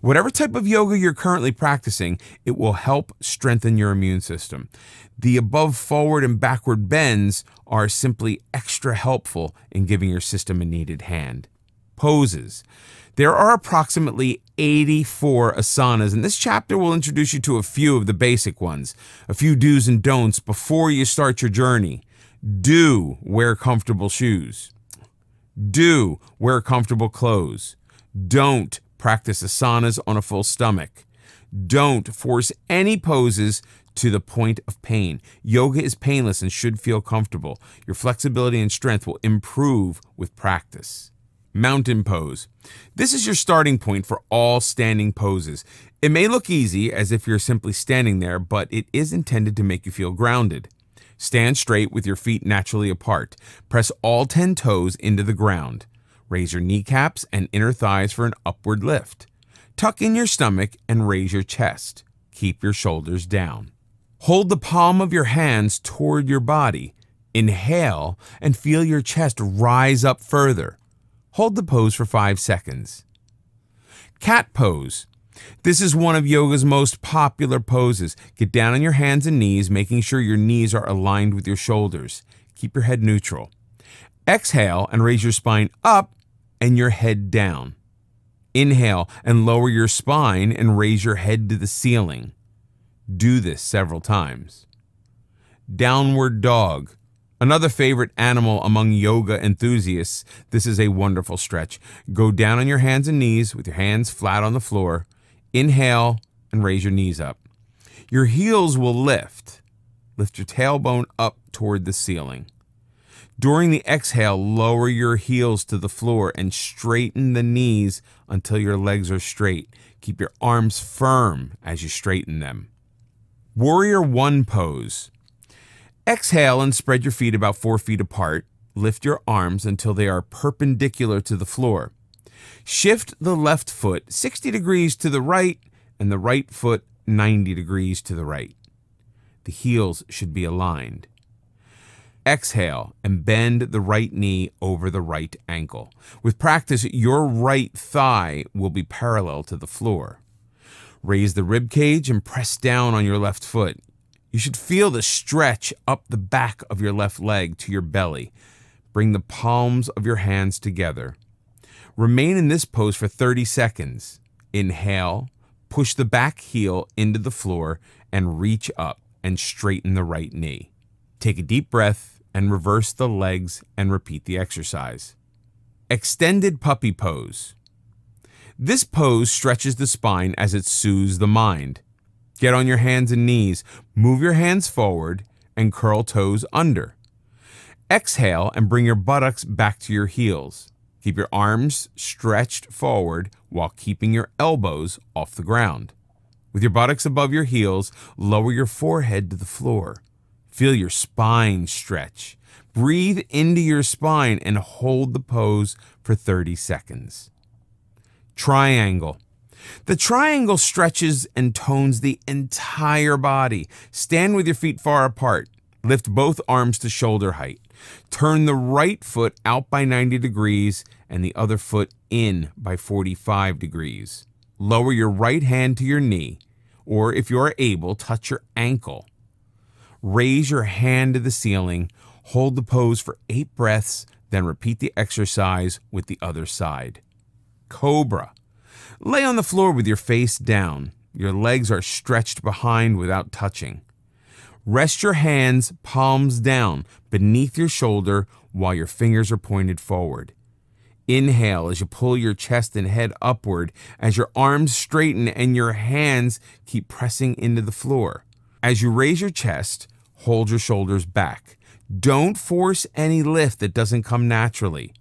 Whatever type of yoga you're currently practicing, it will help strengthen your immune system. The above forward and backward bends are simply extra helpful in giving your system a needed hand. Poses. There are approximately 84 asanas, and this chapter will introduce you to a few of the basic ones, a few do's and don'ts before you start your journey. Do wear comfortable shoes. Do wear comfortable clothes. Don't practice asanas on a full stomach. Don't force any poses to the point of pain. Yoga is painless and should feel comfortable. Your flexibility and strength will improve with practice. Mountain pose. This is your starting point for all standing poses. It may look easy, as if you're simply standing there, but it is intended to make you feel grounded. Stand straight with your feet naturally apart. Press all 10 toes into the ground. Raise your kneecaps and inner thighs for an upward lift. Tuck in your stomach and raise your chest. Keep your shoulders down. Hold the palm of your hands toward your body. Inhale and feel your chest rise up further. Hold the pose for 5 seconds. Cat pose. This is one of yoga's most popular poses. Get down on your hands and knees, making sure your knees are aligned with your shoulders. Keep your head neutral. Exhale and raise your spine up and your head down. Inhale and lower your spine and raise your head to the ceiling. Do this several times. Downward dog. Another favorite animal among yoga enthusiasts. This is a wonderful stretch. Go down on your hands and knees with your hands flat on the floor. Inhale and raise your knees up. Your heels will lift. Lift your tailbone up toward the ceiling. During the exhale, lower your heels to the floor and straighten the knees until your legs are straight. Keep your arms firm as you straighten them. Warrior One pose. Exhale and spread your feet about 4 feet apart. Lift your arms until they are perpendicular to the floor. Shift the left foot 60 degrees to the right and the right foot 90 degrees to the right. The heels should be aligned. Exhale and bend the right knee over the right ankle. With practice, your right thigh will be parallel to the floor. Raise the rib cage and press down on your left foot. You should feel the stretch up the back of your left leg to your belly. Bring the palms of your hands together. Remain in this pose for 30 seconds. Inhale, push the back heel into the floor and reach up and straighten the right knee. Take a deep breath and reverse the legs and repeat the exercise. Extended puppy pose. This pose stretches the spine as it soothes the mind. Get on your hands and knees, move your hands forward, and curl toes under. Exhale and bring your buttocks back to your heels. Keep your arms stretched forward while keeping your elbows off the ground. With your buttocks above your heels, lower your forehead to the floor. Feel your spine stretch. Breathe into your spine and hold the pose for 30 seconds. Triangle. The triangle stretches and tones the entire body. Stand with your feet far apart. Lift both arms to shoulder height. Turn the right foot out by 90 degrees and the other foot in by 45 degrees. Lower your right hand to your knee, or if you are able, touch your ankle. Raise your hand to the ceiling. Hold the pose for 8 breaths, then repeat the exercise with the other side. Cobra. Lay on the floor with your face down. Your legs are stretched behind without touching. Rest your hands palms down beneath your shoulder while your fingers are pointed forward. Inhale as you pull your chest and head upward as your arms straighten and your hands keep pressing into the floor. As you raise your chest, hold your shoulders back. Don't force any lift that doesn't come naturally.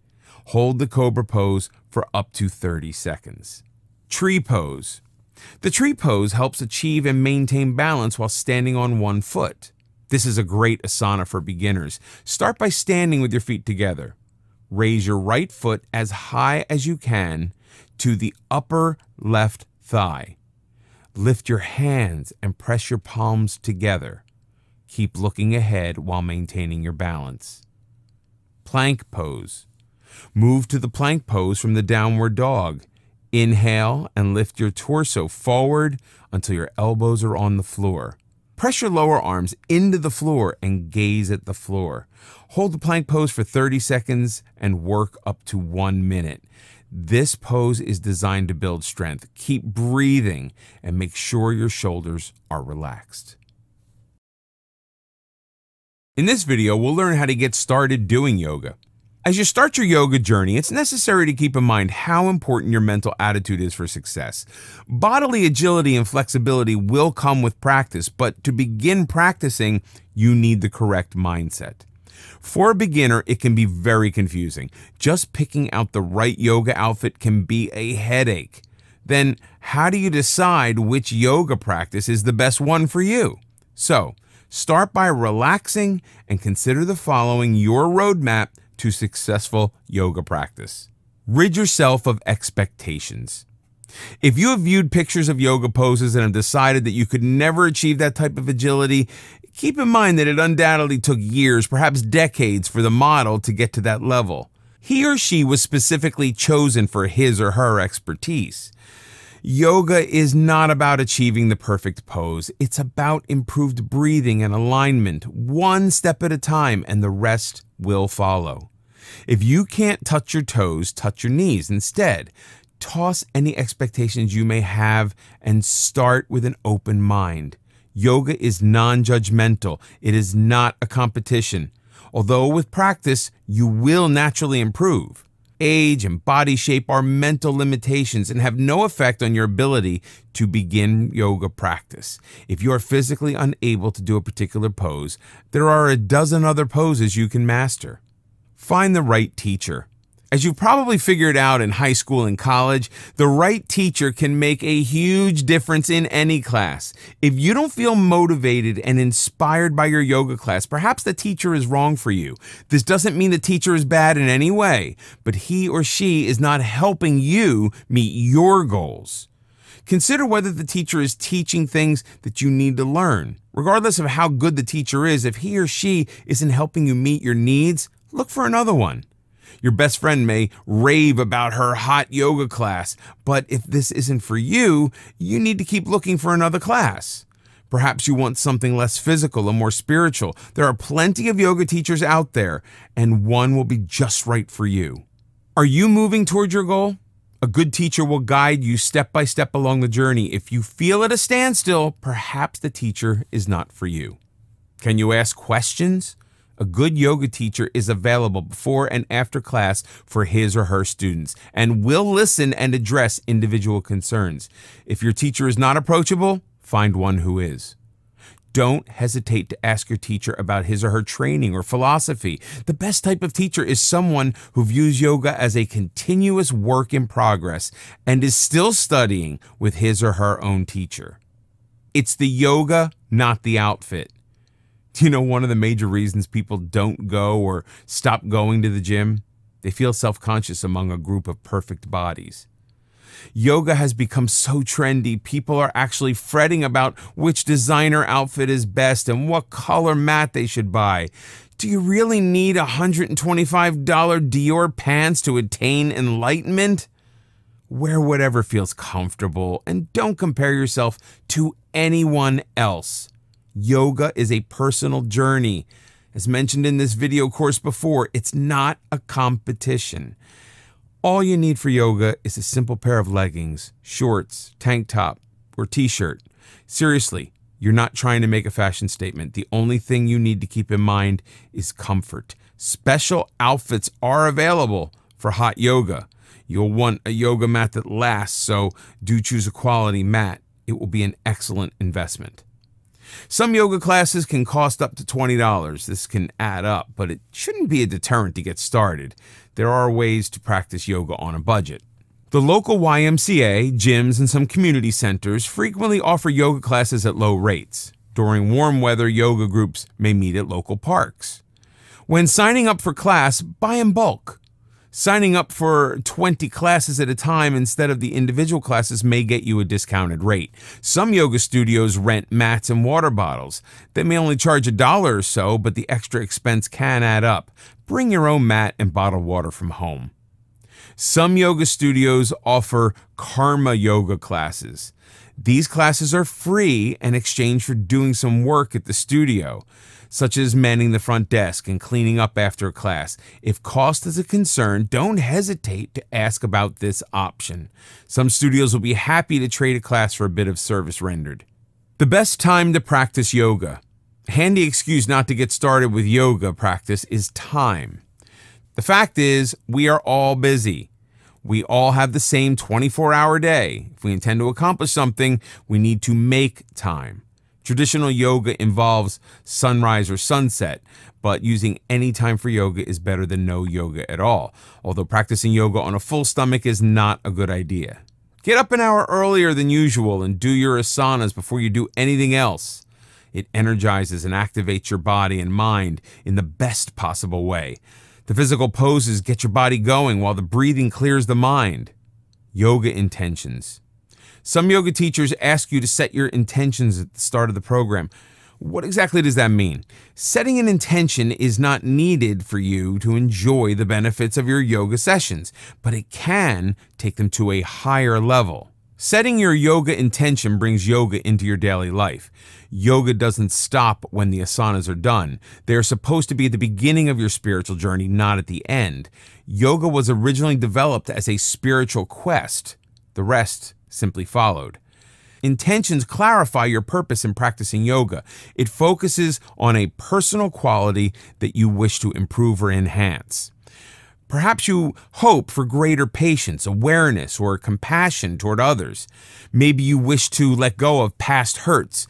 Hold the cobra pose for up to 30 seconds. Tree pose. The tree pose helps achieve and maintain balance while standing on one foot. This is a great asana for beginners. Start by standing with your feet together. Raise your right foot as high as you can to the upper left thigh. Lift your hands and press your palms together. Keep looking ahead while maintaining your balance. Plank pose. Move to the plank pose from the downward dog. Inhale and lift your torso forward until your elbows are on the floor. Press your lower arms into the floor and gaze at the floor. Hold the plank pose for 30 seconds and work up to 1 minute. This pose is designed to build strength. Keep breathing and make sure your shoulders are relaxed. In this video, we'll learn how to get started doing yoga. As you start your yoga journey, it's necessary to keep in mind how important your mental attitude is for success. Bodily agility and flexibility will come with practice, but to begin practicing, you need the correct mindset. For a beginner, it can be very confusing. Just picking out the right yoga outfit can be a headache. Then, how do you decide which yoga practice is the best one for you? So, start by relaxing and consider the following your roadmap to successful yoga practice. Rid yourself of expectations. If you have viewed pictures of yoga poses and have decided that you could never achieve that type of agility, keep in mind that it undoubtedly took years, perhaps decades, for the model to get to that level. He or she was specifically chosen for his or her expertise. Yoga is not about achieving the perfect pose. It's about improved breathing and alignment, one step at a time, and the rest will follow. If you can't touch your toes, touch your knees instead. Toss any expectations you may have and start with an open mind. Yoga is non-judgmental. It is not a competition. Although with practice, you will naturally improve. Age and body shape are mental limitations and have no effect on your ability to begin yoga practice. If you are physically unable to do a particular pose, there are a dozen other poses you can master. Find the right teacher. As you've probably figured out in high school and college, the right teacher can make a huge difference in any class. If you don't feel motivated and inspired by your yoga class, perhaps the teacher is wrong for you. This doesn't mean the teacher is bad in any way, but he or she is not helping you meet your goals. Consider whether the teacher is teaching things that you need to learn. Regardless of how good the teacher is, if he or she isn't helping you meet your needs, look for another one. Your best friend may rave about her hot yoga class, but if this isn't for you, you need to keep looking for another class. Perhaps you want something less physical and more spiritual. There are plenty of yoga teachers out there, and one will be just right for you. Are you moving toward your goal? A good teacher will guide you step by step along the journey. If you feel at a standstill, perhaps the teacher is not for you. Can you ask questions? A good yoga teacher is available before and after class for his or her students and will listen and address individual concerns. If your teacher is not approachable, find one who is. Don't hesitate to ask your teacher about his or her training or philosophy. The best type of teacher is someone who views yoga as a continuous work in progress and is still studying with his or her own teacher. It's the yoga, not the outfit. Do you know one of the major reasons people don't go or stop going to the gym? They feel self-conscious among a group of perfect bodies. Yoga has become so trendy, people are actually fretting about which designer outfit is best and what color mat they should buy. Do you really need $125 Dior pants to attain enlightenment? Wear whatever feels comfortable and don't compare yourself to anyone else. Yoga is a personal journey. As mentioned in this video course before, it's not a competition. All you need for yoga is a simple pair of leggings, shorts, tank top, or t-shirt. Seriously, you're not trying to make a fashion statement. The only thing you need to keep in mind is comfort. Special outfits are available for hot yoga. You'll want a yoga mat that lasts, so do choose a quality mat. It will be an excellent investment. Some yoga classes can cost up to $20. This can add up, but it shouldn't be a deterrent to get started. There are ways to practice yoga on a budget. The local YMCA, gyms, and some community centers frequently offer yoga classes at low rates. During warm weather, yoga groups may meet at local parks. When signing up for class, buy in bulk. Signing up for 20 classes at a time instead of the individual classes may get you a discounted rate. Some yoga studios rent mats and water bottles. They may only charge $1 or so, but the extra expense can add up. Bring your own mat and bottled water from home. Some yoga studios offer karma yoga classes. These classes are free in exchange for doing some work at the studio, such as manning the front desk and cleaning up after a class. If cost is a concern, don't hesitate to ask about this option. Some studios will be happy to trade a class for a bit of service rendered. The best time to practice yoga. A handy excuse not to get started with yoga practice is time. The fact is, we are all busy. We all have the same 24-hour day. If we intend to accomplish something, we need to make time. Traditional yoga involves sunrise or sunset, but using any time for yoga is better than no yoga at all, although practicing yoga on a full stomach is not a good idea. Get up an hour earlier than usual and do your asanas before you do anything else. It energizes and activates your body and mind in the best possible way. The physical poses get your body going while the breathing clears the mind. Yoga intentions. Some yoga teachers ask you to set your intentions at the start of the program. What exactly does that mean? Setting an intention is not needed for you to enjoy the benefits of your yoga sessions, but it can take them to a higher level. Setting your yoga intention brings yoga into your daily life. Yoga doesn't stop when the asanas are done. They are supposed to be at the beginning of your spiritual journey, not at the end. Yoga was originally developed as a spiritual quest. The rest simply followed. Intentions clarify your purpose in practicing yoga. It focuses on a personal quality that you wish to improve or enhance. Perhaps you hope for greater patience, awareness, or compassion toward others. Maybe you wish to let go of past hurts.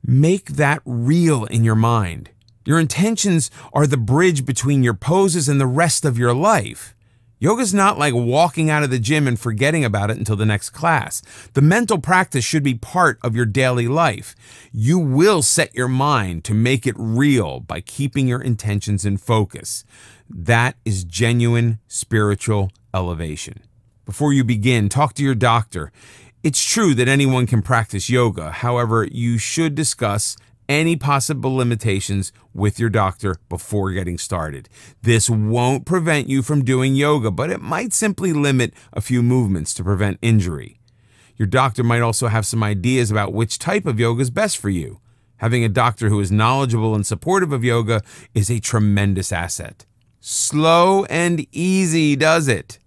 Make that real in your mind. Your intentions are the bridge between your poses and the rest of your life. Yoga's not like walking out of the gym and forgetting about it until the next class. The mental practice should be part of your daily life. You will set your mind to make it real by keeping your intentions in focus. That is genuine spiritual elevation. Before you begin, talk to your doctor. It's true that anyone can practice yoga. However, you should discuss any possible limitations with your doctor before getting started. This won't prevent you from doing yoga, but it might simply limit a few movements to prevent injury. Your doctor might also have some ideas about which type of yoga is best for you. Having a doctor who is knowledgeable and supportive of yoga is a tremendous asset. Slow and easy does it.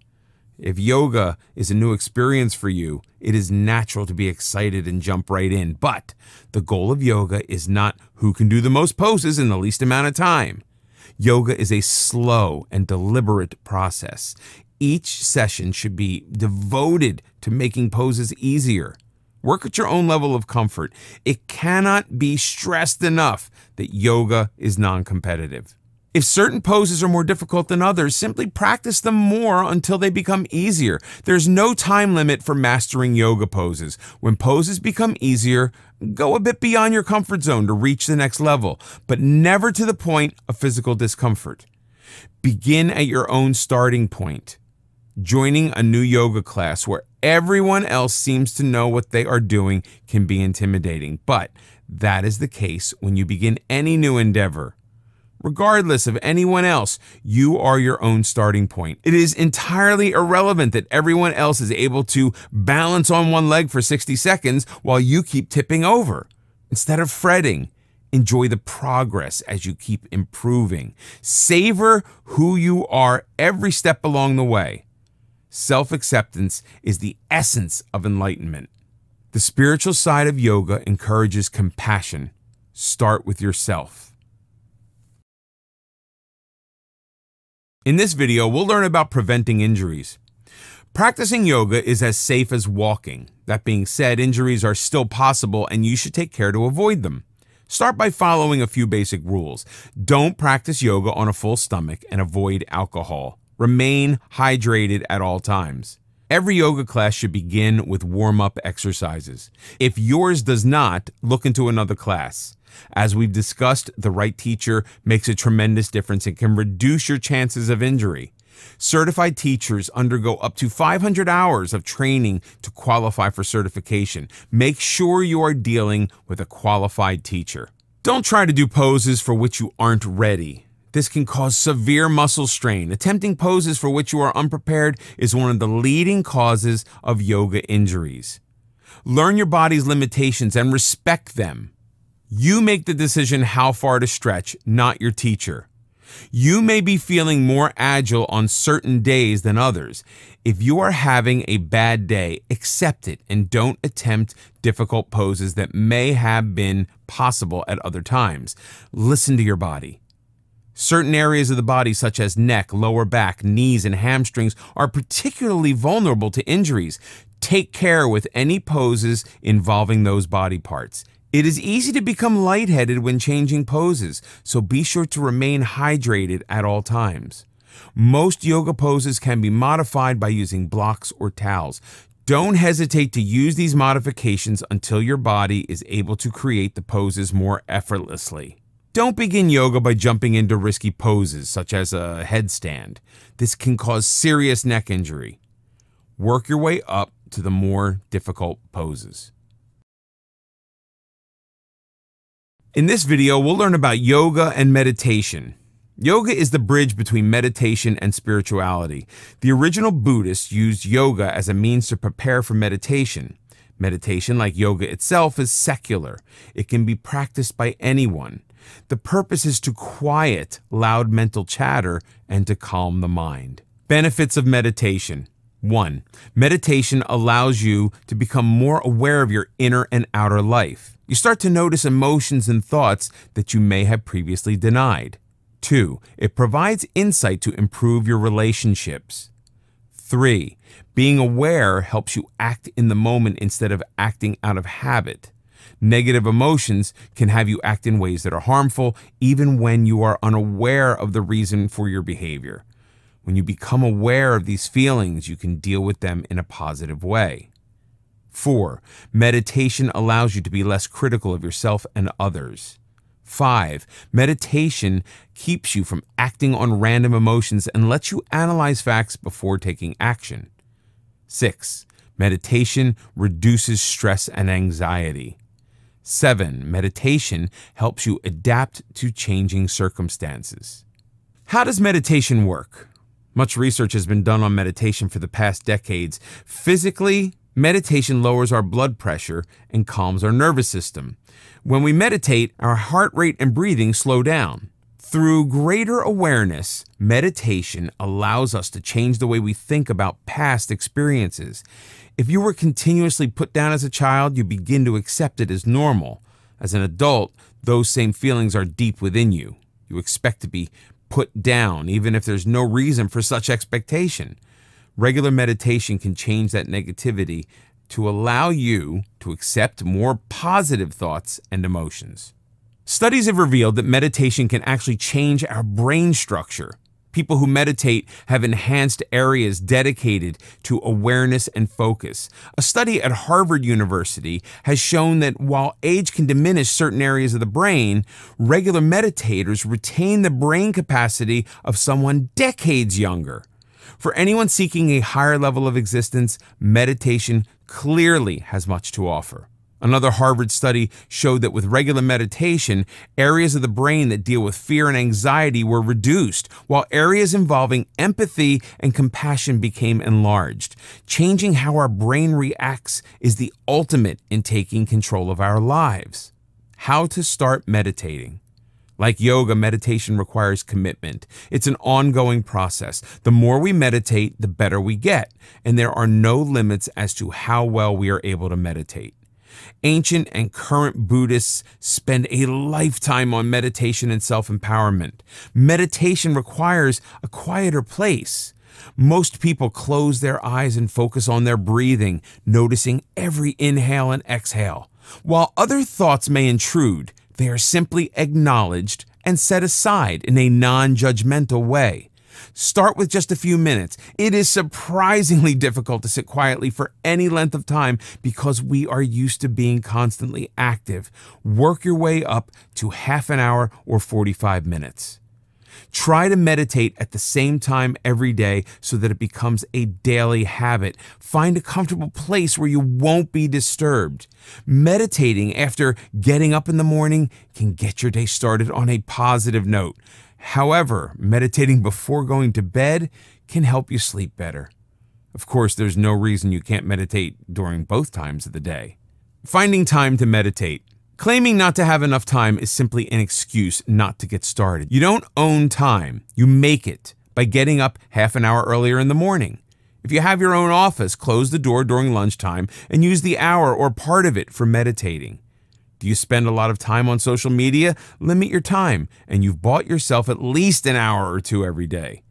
If yoga is a new experience for you, it is natural to be excited and jump right in. But the goal of yoga is not who can do the most poses in the least amount of time. Yoga is a slow and deliberate process. Each session should be devoted to making poses easier. Work at your own level of comfort. It cannot be stressed enough that yoga is non-competitive. If certain poses are more difficult than others, simply practice them more until they become easier. There's no time limit for mastering yoga poses. When poses become easier, go a bit beyond your comfort zone to reach the next level, but never to the point of physical discomfort. Begin at your own starting point. Joining a new yoga class where everyone else seems to know what they are doing can be intimidating, but that is the case when you begin any new endeavor. Regardless of anyone else, you are your own starting point. It is entirely irrelevant that everyone else is able to balance on one leg for 60 seconds while you keep tipping over. Instead of fretting, enjoy the progress as you keep improving. Savor who you are every step along the way. Self-acceptance is the essence of enlightenment. The spiritual side of yoga encourages compassion. Start with yourself. In this video, we'll learn about preventing injuries. Practicing yoga is as safe as walking. That being said, injuries are still possible and you should take care to avoid them. Start by following a few basic rules. Don't practice yoga on a full stomach and avoid alcohol. Remain hydrated at all times. Every yoga class should begin with warm-up exercises. If yours does not, look into another class. As we've discussed, the right teacher makes a tremendous difference and can reduce your chances of injury. Certified teachers undergo up to 500 hours of training to qualify for certification. Make sure you are dealing with a qualified teacher. Don't try to do poses for which you aren't ready. This can cause severe muscle strain. Attempting poses for which you are unprepared is one of the leading causes of yoga injuries. Learn your body's limitations and respect them. You make the decision how far to stretch, not your teacher. You may be feeling more agile on certain days than others. If you are having a bad day, accept it and don't attempt difficult poses that may have been possible at other times. Listen to your body. Certain areas of the body, such as neck, lower back, knees, and hamstrings, are particularly vulnerable to injuries. Take care with any poses involving those body parts. It is easy to become lightheaded when changing poses, so be sure to remain hydrated at all times. Most yoga poses can be modified by using blocks or towels. Don't hesitate to use these modifications until your body is able to create the poses more effortlessly. Don't begin yoga by jumping into risky poses, such as a headstand. This can cause serious neck injury. Work your way up to the more difficult poses. In this video, we'll learn about yoga and meditation. Yoga is the bridge between meditation and spirituality. The original Buddhists used yoga as a means to prepare for meditation. Meditation, like yoga itself, is secular. It can be practiced by anyone. The purpose is to quiet loud mental chatter and to calm the mind. Benefits of meditation. 1. Meditation allows you to become more aware of your inner and outer life. You start to notice emotions and thoughts that you may have previously denied. 2. It provides insight to improve your relationships. 3. Being aware helps you act in the moment instead of acting out of habit. Negative emotions can have you act in ways that are harmful, even when you are unaware of the reason for your behavior. When you become aware of these feelings, you can deal with them in a positive way. 4. Meditation allows you to be less critical of yourself and others. 5. Meditation keeps you from acting on random emotions and lets you analyze facts before taking action. 6. Meditation reduces stress and anxiety. 7. Meditation helps you adapt to changing circumstances. How does meditation work? Much research has been done on meditation for the past decades. Physically, meditation lowers our blood pressure and calms our nervous system. When we meditate, our heart rate and breathing slow down. Through greater awareness, meditation allows us to change the way we think about past experiences. If you were continuously put down as a child, you begin to accept it as normal. As an adult, those same feelings are deep within you. You expect to be put down, even if there's no reason for such expectation. Regular meditation can change that negativity to allow you to accept more positive thoughts and emotions. Studies have revealed that meditation can actually change our brain structure. People who meditate have enhanced areas dedicated to awareness and focus. A study at Harvard University has shown that while age can diminish certain areas of the brain, regular meditators retain the brain capacity of someone decades younger. For anyone seeking a higher level of existence, meditation clearly has much to offer. Another Harvard study showed that with regular meditation, areas of the brain that deal with fear and anxiety were reduced, while areas involving empathy and compassion became enlarged. Changing how our brain reacts is the ultimate in taking control of our lives. How to start meditating. Like yoga, meditation requires commitment. It's an ongoing process. The more we meditate, the better we get, and there are no limits as to how well we are able to meditate. Ancient and current Buddhists spend a lifetime on meditation and self-empowerment. Meditation requires a quieter place. Most people close their eyes and focus on their breathing, noticing every inhale and exhale. While other thoughts may intrude, they are simply acknowledged and set aside in a non-judgmental way. Start with just a few minutes. It is surprisingly difficult to sit quietly for any length of time because we are used to being constantly active. Work your way up to half an hour or 45 minutes. Try to meditate at the same time every day so that it becomes a daily habit. Find a comfortable place where you won't be disturbed. Meditating after getting up in the morning can get your day started on a positive note. However, meditating before going to bed can help you sleep better. Of course, there's no reason you can't meditate during both times of the day. Finding time to meditate. Claiming not to have enough time is simply an excuse not to get started. You don't own time. You make it by getting up half an hour earlier in the morning. If you have your own office, close the door during lunchtime and use the hour or part of it for meditating. Do you spend a lot of time on social media? Limit your time, and you've bought yourself at least an hour or two every day.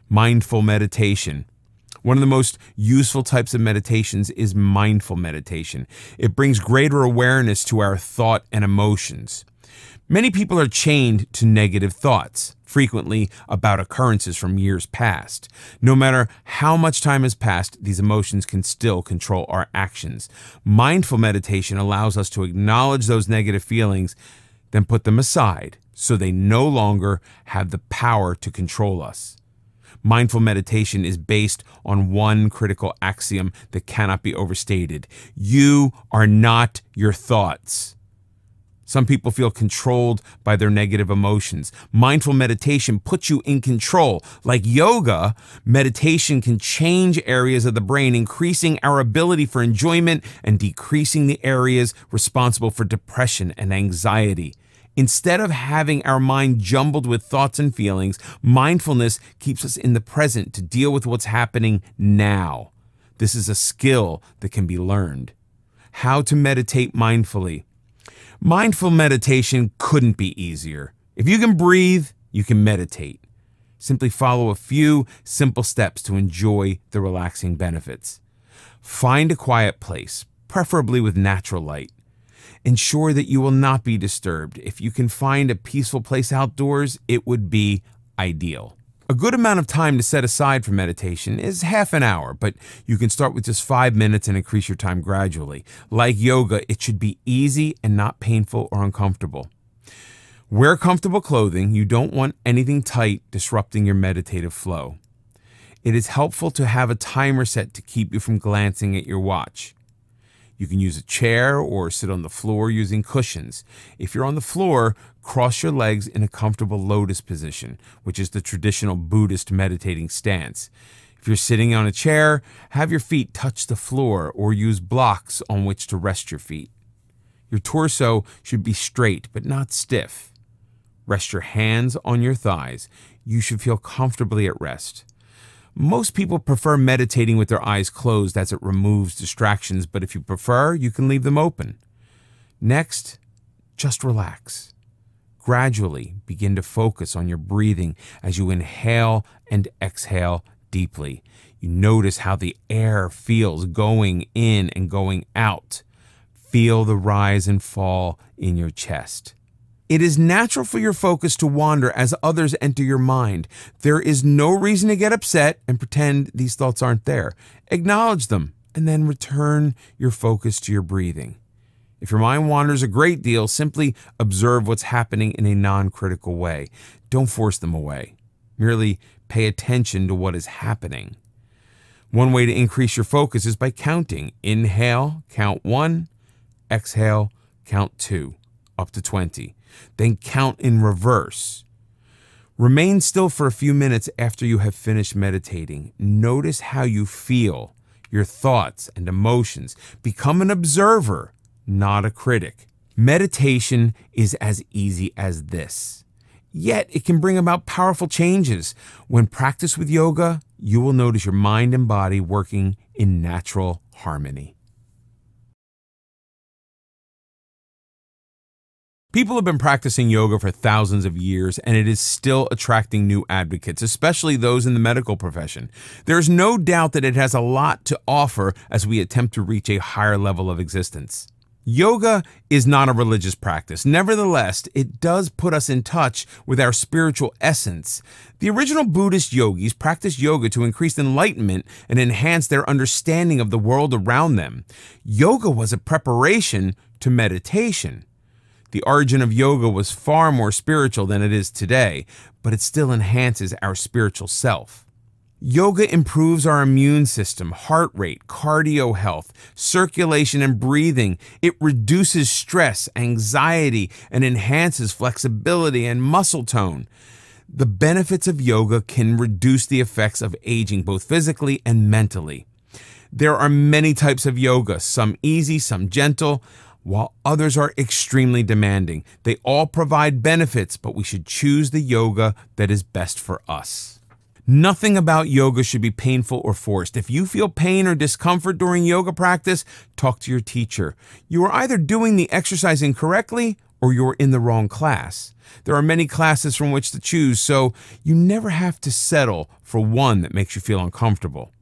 Mindful meditation. One of the most useful types of meditations is mindful meditation. It brings greater awareness to our thought and emotions. Many people are chained to negative thoughts, frequently about occurrences from years past. No matter how much time has passed, these emotions can still control our actions. Mindful meditation allows us to acknowledge those negative feelings, then put them aside so they no longer have the power to control us. Mindful meditation is based on one critical axiom that cannot be overstated. You are not your thoughts. Some people feel controlled by their negative emotions. Mindful meditation puts you in control. Like yoga, meditation can change areas of the brain, increasing our ability for enjoyment and decreasing the areas responsible for depression and anxiety. Instead of having our mind jumbled with thoughts and feelings, mindfulness keeps us in the present to deal with what's happening now. This is a skill that can be learned. How to meditate mindfully. Mindful meditation couldn't be easier. If you can breathe, you can meditate. Simply follow a few simple steps to enjoy the relaxing benefits. Find a quiet place, preferably with natural light. Ensure that you will not be disturbed. If you can find a peaceful place outdoors, it would be ideal. A good amount of time to set aside for meditation is half an hour, but you can start with just 5 minutes and increase your time gradually. Like yoga, it should be easy and not painful or uncomfortable. Wear comfortable clothing. You don't want anything tight disrupting your meditative flow. It is helpful to have a timer set to keep you from glancing at your watch. You can use a chair or sit on the floor using cushions. If you're on the floor, cross your legs in a comfortable lotus position, which is the traditional Buddhist meditating stance. If you're sitting on a chair, have your feet touch the floor or use blocks on which to rest your feet. Your torso should be straight but not stiff. Rest your hands on your thighs. You should feel comfortably at rest. Most people prefer meditating with their eyes closed as it removes distractions, but if you prefer, you can leave them open. Next, just relax. Gradually begin to focus on your breathing as you inhale and exhale deeply. You notice how the air feels going in and going out. Feel the rise and fall in your chest. It is natural for your focus to wander as others enter your mind. There is no reason to get upset and pretend these thoughts aren't there. Acknowledge them and then return your focus to your breathing. If your mind wanders a great deal, simply observe what's happening in a non-critical way. Don't force them away. Merely pay attention to what is happening. One way to increase your focus is by counting. Inhale, count 1. Exhale, count 2, up to 20. Then count in reverse. Remain still for a few minutes after you have finished meditating. Notice how you feel, your thoughts and emotions. Become an observer, not a critic. Meditation is as easy as this. Yet it can bring about powerful changes. When practiced with yoga, you will notice your mind and body working in natural harmony. People have been practicing yoga for thousands of years, and it is still attracting new advocates, especially those in the medical profession. There is no doubt that it has a lot to offer as we attempt to reach a higher level of existence. Yoga is not a religious practice. Nevertheless, it does put us in touch with our spiritual essence. The original Buddhist yogis practiced yoga to increase enlightenment and enhance their understanding of the world around them. Yoga was a preparation to meditation. The origin of yoga was far more spiritual than it is today, but it still enhances our spiritual self. Yoga improves our immune system, heart rate, cardio health, circulation, and breathing. It reduces stress, anxiety, and enhances flexibility and muscle tone. The benefits of yoga can reduce the effects of aging, both physically and mentally. There are many types of yoga, some easy, some gentle, while others are extremely demanding. They all provide benefits, but we should choose the yoga that is best for us. Nothing about yoga should be painful or forced. If you feel pain or discomfort during yoga practice, talk to your teacher. You are either doing the exercise incorrectly or you're in the wrong class. There are many classes from which to choose, so you never have to settle for one that makes you feel uncomfortable.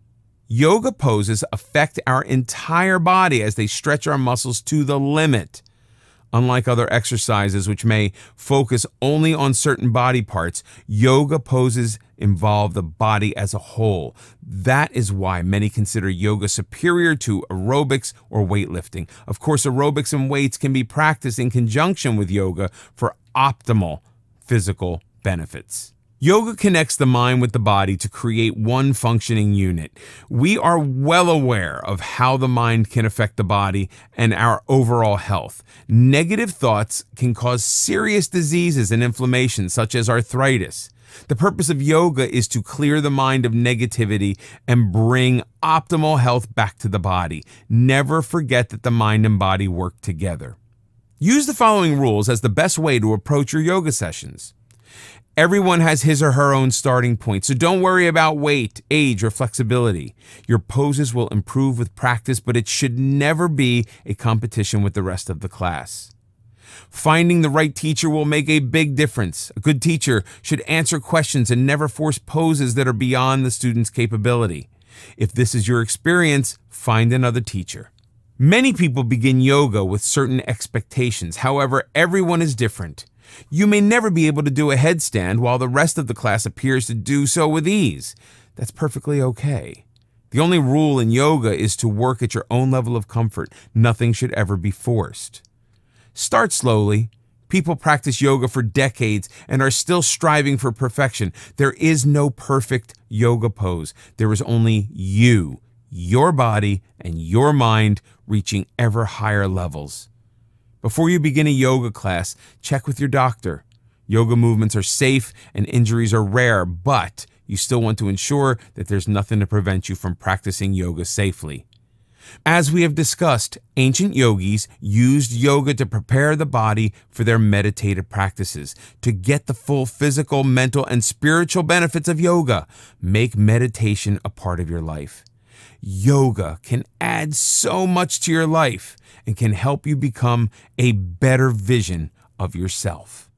Yoga poses affect our entire body as they stretch our muscles to the limit. Unlike other exercises which may focus only on certain body parts, yoga poses involve the body as a whole. That is why many consider yoga superior to aerobics or weightlifting. Of course, aerobics and weights can be practiced in conjunction with yoga for optimal physical benefits. Yoga connects the mind with the body to create one functioning unit. We are well aware of how the mind can affect the body and our overall health. Negative thoughts can cause serious diseases and inflammation, such as arthritis. The purpose of yoga is to clear the mind of negativity and bring optimal health back to the body. Never forget that the mind and body work together. Use the following rules as the best way to approach your yoga sessions. Everyone has his or her own starting point, so don't worry about weight, age, or flexibility. Your poses will improve with practice, but it should never be a competition with the rest of the class. Finding the right teacher will make a big difference. A good teacher should answer questions and never force poses that are beyond the student's capability. If this is your experience, find another teacher. Many people begin yoga with certain expectations. However, everyone is different. You may never be able to do a headstand while the rest of the class appears to do so with ease. That's perfectly okay. The only rule in yoga is to work at your own level of comfort. Nothing should ever be forced. Start slowly. People practice yoga for decades and are still striving for perfection. There is no perfect yoga pose. There is only you, your body, and your mind reaching ever higher levels. Before you begin a yoga class, check with your doctor. Yoga movements are safe and injuries are rare, but you still want to ensure that there's nothing to prevent you from practicing yoga safely. As we have discussed, ancient yogis used yoga to prepare the body for their meditative practices. To get the full physical, mental, and spiritual benefits of yoga, make meditation a part of your life. Yoga can add so much to your life and can help you become a better vision of yourself.